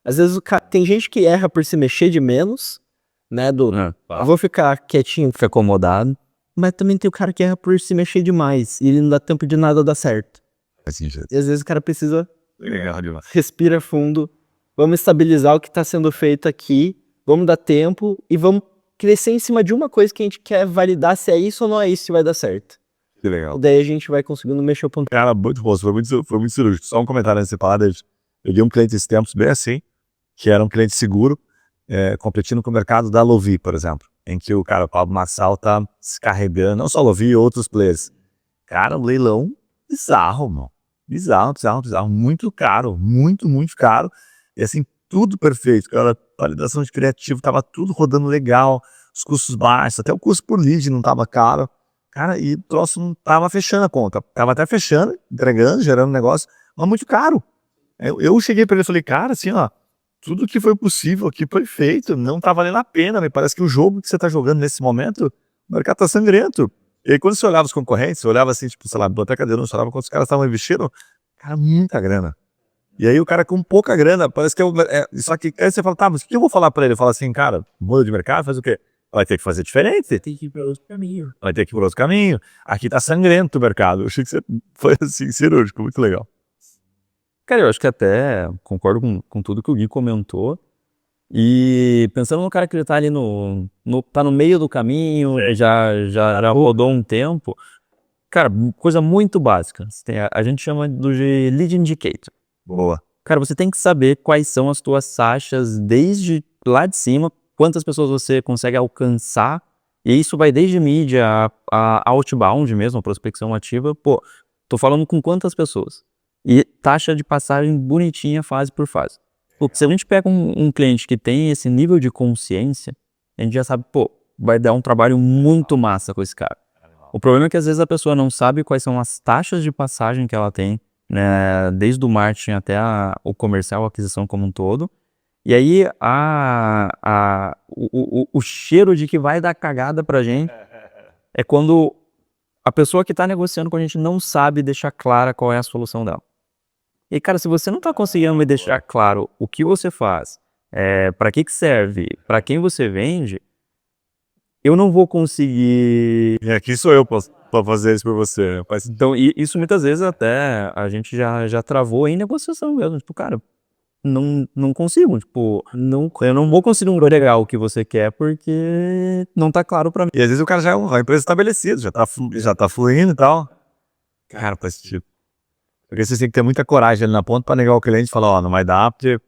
Às vezes tem gente que erra por se mexer de menos, né? Vou ficar quietinho, Fica acomodado. mas também tem o cara que erra por se mexer demais e ele não dá tempo de nada dar certo. Assim, gente. E às vezes o cara precisa Legal demais. respira fundo, vamos estabilizar o que está sendo feito aqui, vamos dar tempo e vamos crescer em cima de uma coisa que a gente quer validar se é isso ou não é isso, se vai dar certo. Que legal. E daí a gente vai conseguindo mexer o ponto. Cara, muito bom, foi muito cirúrgico. Só um comentário nessa parada. Eu vi um cliente esses tempos bem assim, que era um cliente seguro, competindo com o mercado da Lovi, por exemplo, em que o cara, o Pablo Marçal, tá se carregando, não só Lovi, outros players. Cara, um leilão bizarro, mano. Bizarro, muito caro, muito caro. E assim, tudo perfeito, cara, validação de criativo, tava tudo rodando legal, os custos baixos, até o custo por lead não tava caro. Cara, e o troço não tava fechando a conta, tava até fechando, entregando, gerando negócio, mas muito caro. Eu cheguei pra ele e falei, cara, assim, ó, tudo que foi possível aqui foi feito, não tá valendo a pena, me parece que o jogo que você tá jogando nesse momento, o mercado tá sangrento. E aí quando você olhava os concorrentes, você olhava assim, tipo, sei lá, biblioteca de você olhava quantos caras estavam investindo, cara, muita grana. E aí o cara com pouca grana, parece que só que aí você fala, tá, mas o que eu vou falar pra ele? Eu falo assim, cara, muda de mercado, faz o quê? Vai ter que fazer diferente. Tem que ir para outro caminho. Vai ter que ir por outro caminho. Aqui tá sangrento o mercado. Eu achei que você foi assim, cirúrgico, muito legal. Cara, eu acho que até concordo com tudo que o Gui comentou. E pensando no cara que ele tá ali tá no meio do caminho, já rodou um tempo. Cara, coisa muito básica. A gente chama de lead indicator. Boa. Cara, você tem que saber quais são as tuas taxas desde lá de cima, quantas pessoas você consegue alcançar. E isso vai desde mídia a outbound mesmo, a prospecção ativa. Pô, tô falando com quantas pessoas? E taxa de passagem bonitinha, fase por fase. Pô, se a gente pega um cliente que tem esse nível de consciência, a gente já sabe, pô, vai dar um trabalho muito massa com esse cara. O problema é que às vezes a pessoa não sabe quais são as taxas de passagem que ela tem, né, desde o marketing até o comercial, a aquisição como um todo. E aí o cheiro de que vai dar cagada pra gente é quando a pessoa que tá negociando com a gente não sabe deixar clara qual é a solução dela. E cara, se você não tá conseguindo me deixar claro o que você faz, para que serve, para quem você vende, eu não vou conseguir. E aqui sou eu pra fazer isso por você. Então, isso muitas vezes até a gente já travou em negociação mesmo. Tipo, cara, não consigo. Tipo, eu não vou conseguir entregar o que você quer porque não tá claro pra mim. E às vezes o cara já é uma empresa estabelecida, já tá fluindo e tal. Cara, faz sentido. Porque você tem que ter muita coragem ali na ponta pra negar o cliente e falar, ó, não vai dar porque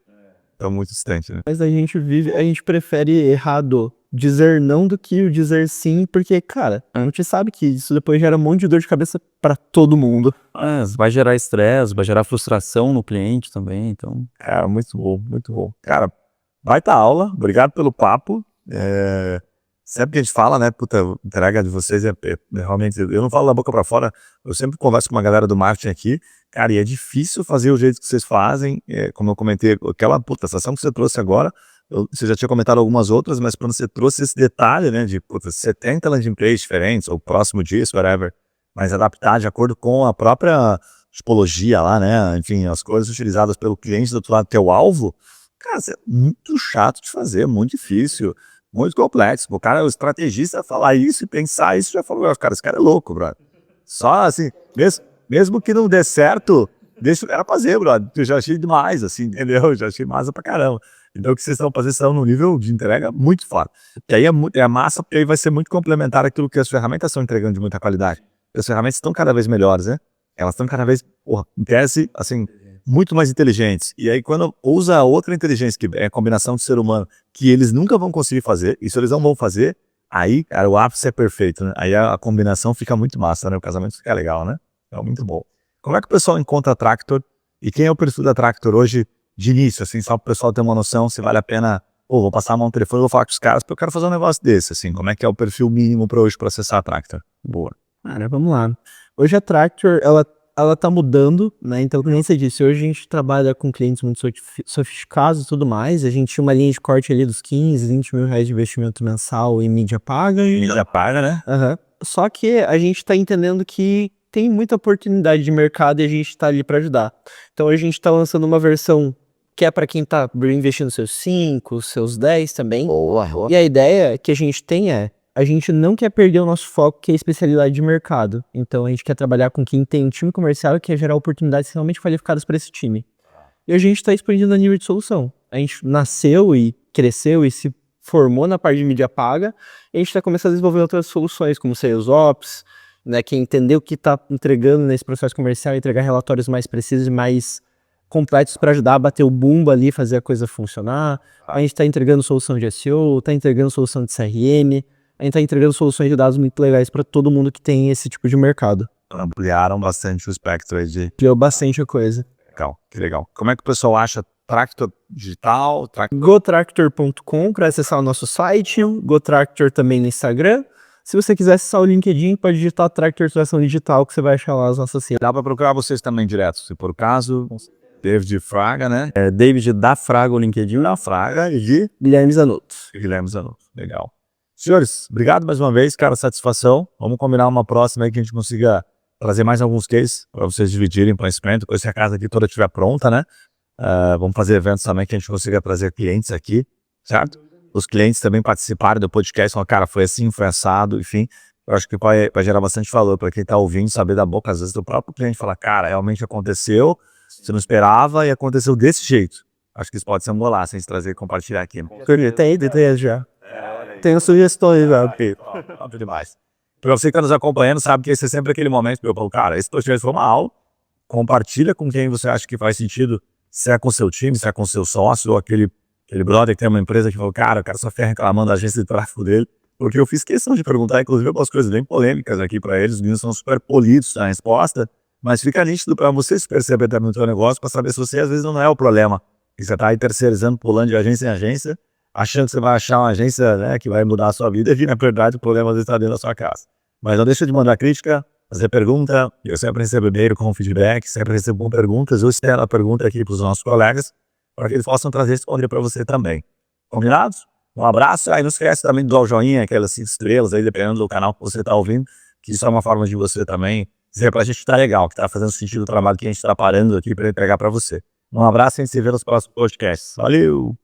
tá muito distante, né? Mas a gente prefere errado dizer não do que o dizer sim, porque, cara, a gente sabe que isso depois gera um monte de dor de cabeça pra todo mundo. Vai gerar estresse, vai gerar frustração no cliente também, então. Cara, muito bom, muito bom. Cara, baita aula, obrigado pelo papo. Sempre que a gente fala, né, puta, a entrega de vocês realmente, eu não falo da boca pra fora, eu sempre converso com uma galera do marketing aqui, cara, e é difícil fazer o jeito que vocês fazem, como eu comentei, aquela sensação que você trouxe agora, você já tinha comentado algumas outras, mas quando você trouxe esse detalhe, né, de, puta, 70 landing pages diferentes, ou próximo disso, whatever, mas adaptar de acordo com a própria tipologia lá, né, enfim, as coisas utilizadas pelo cliente do outro lado, teu alvo, cara, isso é muito chato de fazer, muito difícil, muito complexo. O cara, o estrategista, falar isso e pensar isso, já falou, cara, esse cara é louco, brother. Só assim, mesmo que não dê certo, deixa o cara fazer, brother. Eu já achei demais, assim, entendeu? Já achei massa pra caramba. Então o que vocês estão fazendo estão num nível de entrega muito foda. E aí é massa, porque aí vai ser muito complementar aquilo que as ferramentas estão entregando de muita qualidade. As ferramentas estão cada vez melhores, né? Elas estão cada vez, em tese, assim, muito mais inteligentes. E aí quando usa outra inteligência, que é a combinação de ser humano, que eles nunca vão conseguir fazer, isso eles não vão fazer, aí, cara, o ápice é perfeito, né? Aí a combinação fica muito massa, né? O casamento fica legal, né? É muito bom. Como é que o pessoal encontra a Tractor? E quem é o perfil da Tractor hoje de início, assim, só para o pessoal ter uma noção se vale a pena, vou passar a mão no telefone, vou falar com os caras, porque eu quero fazer um negócio desse, assim, como é que é o perfil mínimo para hoje processar a Tractor? Boa. Cara, vamos lá. Hoje a Tractor, ela ela tá mudando, né? Então, como você disse, hoje a gente trabalha com clientes muito sofisticados e tudo mais. A gente tinha uma linha de corte ali dos 15, 20 mil reais de investimento mensal em mídia paga. Mídia paga, né? Só que a gente tá entendendo que tem muita oportunidade de mercado e a gente tá ali para ajudar. Então, a gente tá lançando uma versão que é para quem tá investindo seus 5, seus 10 também. Boa. E a ideia que a gente tem a gente não quer perder o nosso foco, que é a especialidade de mercado. Então a gente quer trabalhar com quem tem um time comercial e quer gerar oportunidades realmente qualificadas para esse time. E a gente está expandindo a nível de solução. A gente nasceu e cresceu e se formou na parte de mídia paga, e a gente está começando a desenvolver outras soluções, como Sales Ops, né, que entender o que está entregando nesse processo comercial e entregar relatórios mais precisos e mais completos para ajudar a bater o bumbo ali, fazer a coisa funcionar. A gente está entregando solução de SEO, está entregando solução de CRM, a gente está entregando soluções de dados muito legais para todo mundo que tem esse tipo de mercado. Ampliaram bastante o espectro aí de... Deu bastante coisa. Legal, que legal. Como é que o pessoal acha Tractor Digital? GoTractor.com para acessar o nosso site, GoTractor também no Instagram. Se você quiser acessar o LinkedIn, pode digitar Tractor Tração Digital que você vai achar lá as nossas siglas. Dá para procurar vocês também direto, se por caso. David Fraga, né? David da Fraga, o LinkedIn. Da Fraga e Guilherme Zanotto. Guilherme Zanotto. Legal. Senhores, obrigado mais uma vez, cara, satisfação. Vamos combinar uma próxima aí que a gente consiga trazer mais alguns cases para vocês dividirem conhecimento, depois que a casa aqui toda estiver pronta, né? Vamos fazer eventos também que a gente consiga trazer clientes aqui, certo? Os clientes também participarem do podcast, falam, cara, foi assim, foi assado, enfim. Eu acho que vai gerar bastante valor para quem está ouvindo, saber da boca, às vezes, do próprio cliente, falar, cara, realmente aconteceu, você não esperava e aconteceu desse jeito. Acho que isso pode ser um golaço, a gente trazer e compartilhar aqui. Tem já. Tenho sugestões já. Top demais. Para você que está nos acompanhando, sabe que esse é sempre aquele momento que eu falo, cara, esse podcast foi uma aula, compartilha com quem você acha que faz sentido, se é com seu time, se é com seu sócio, ou aquele brother que tem uma empresa que falou, cara, o cara só fica reclamando da agência de tráfego dele, porque eu fiz questão de perguntar, inclusive, algumas coisas bem polêmicas aqui para eles, os meninos são super polidos na resposta, mas fica nítido para você se perceber também no seu negócio, para saber se você às vezes não é o problema, que você está aí terceirizando, pulando de agência em agência, achando que você vai achar uma agência, né, que vai mudar a sua vida, e na verdade o problema às vezes está dentro da sua casa. Mas não deixa de mandar crítica, fazer pergunta, eu sempre recebo e-mail com feedback, sempre recebo perguntas, eu espero a pergunta aqui para os nossos colegas, para que eles possam trazer e responder para você também. Combinados? Um abraço, aí não esquece também de dar o joinha, aquelas 5 estrelas aí, dependendo do canal que você está ouvindo, que isso é uma forma de você também dizer para a gente que tá legal, que tá fazendo sentido o trabalho que a gente está parando aqui para entregar para você. Um abraço e a gente se vê nos próximos podcasts. Valeu!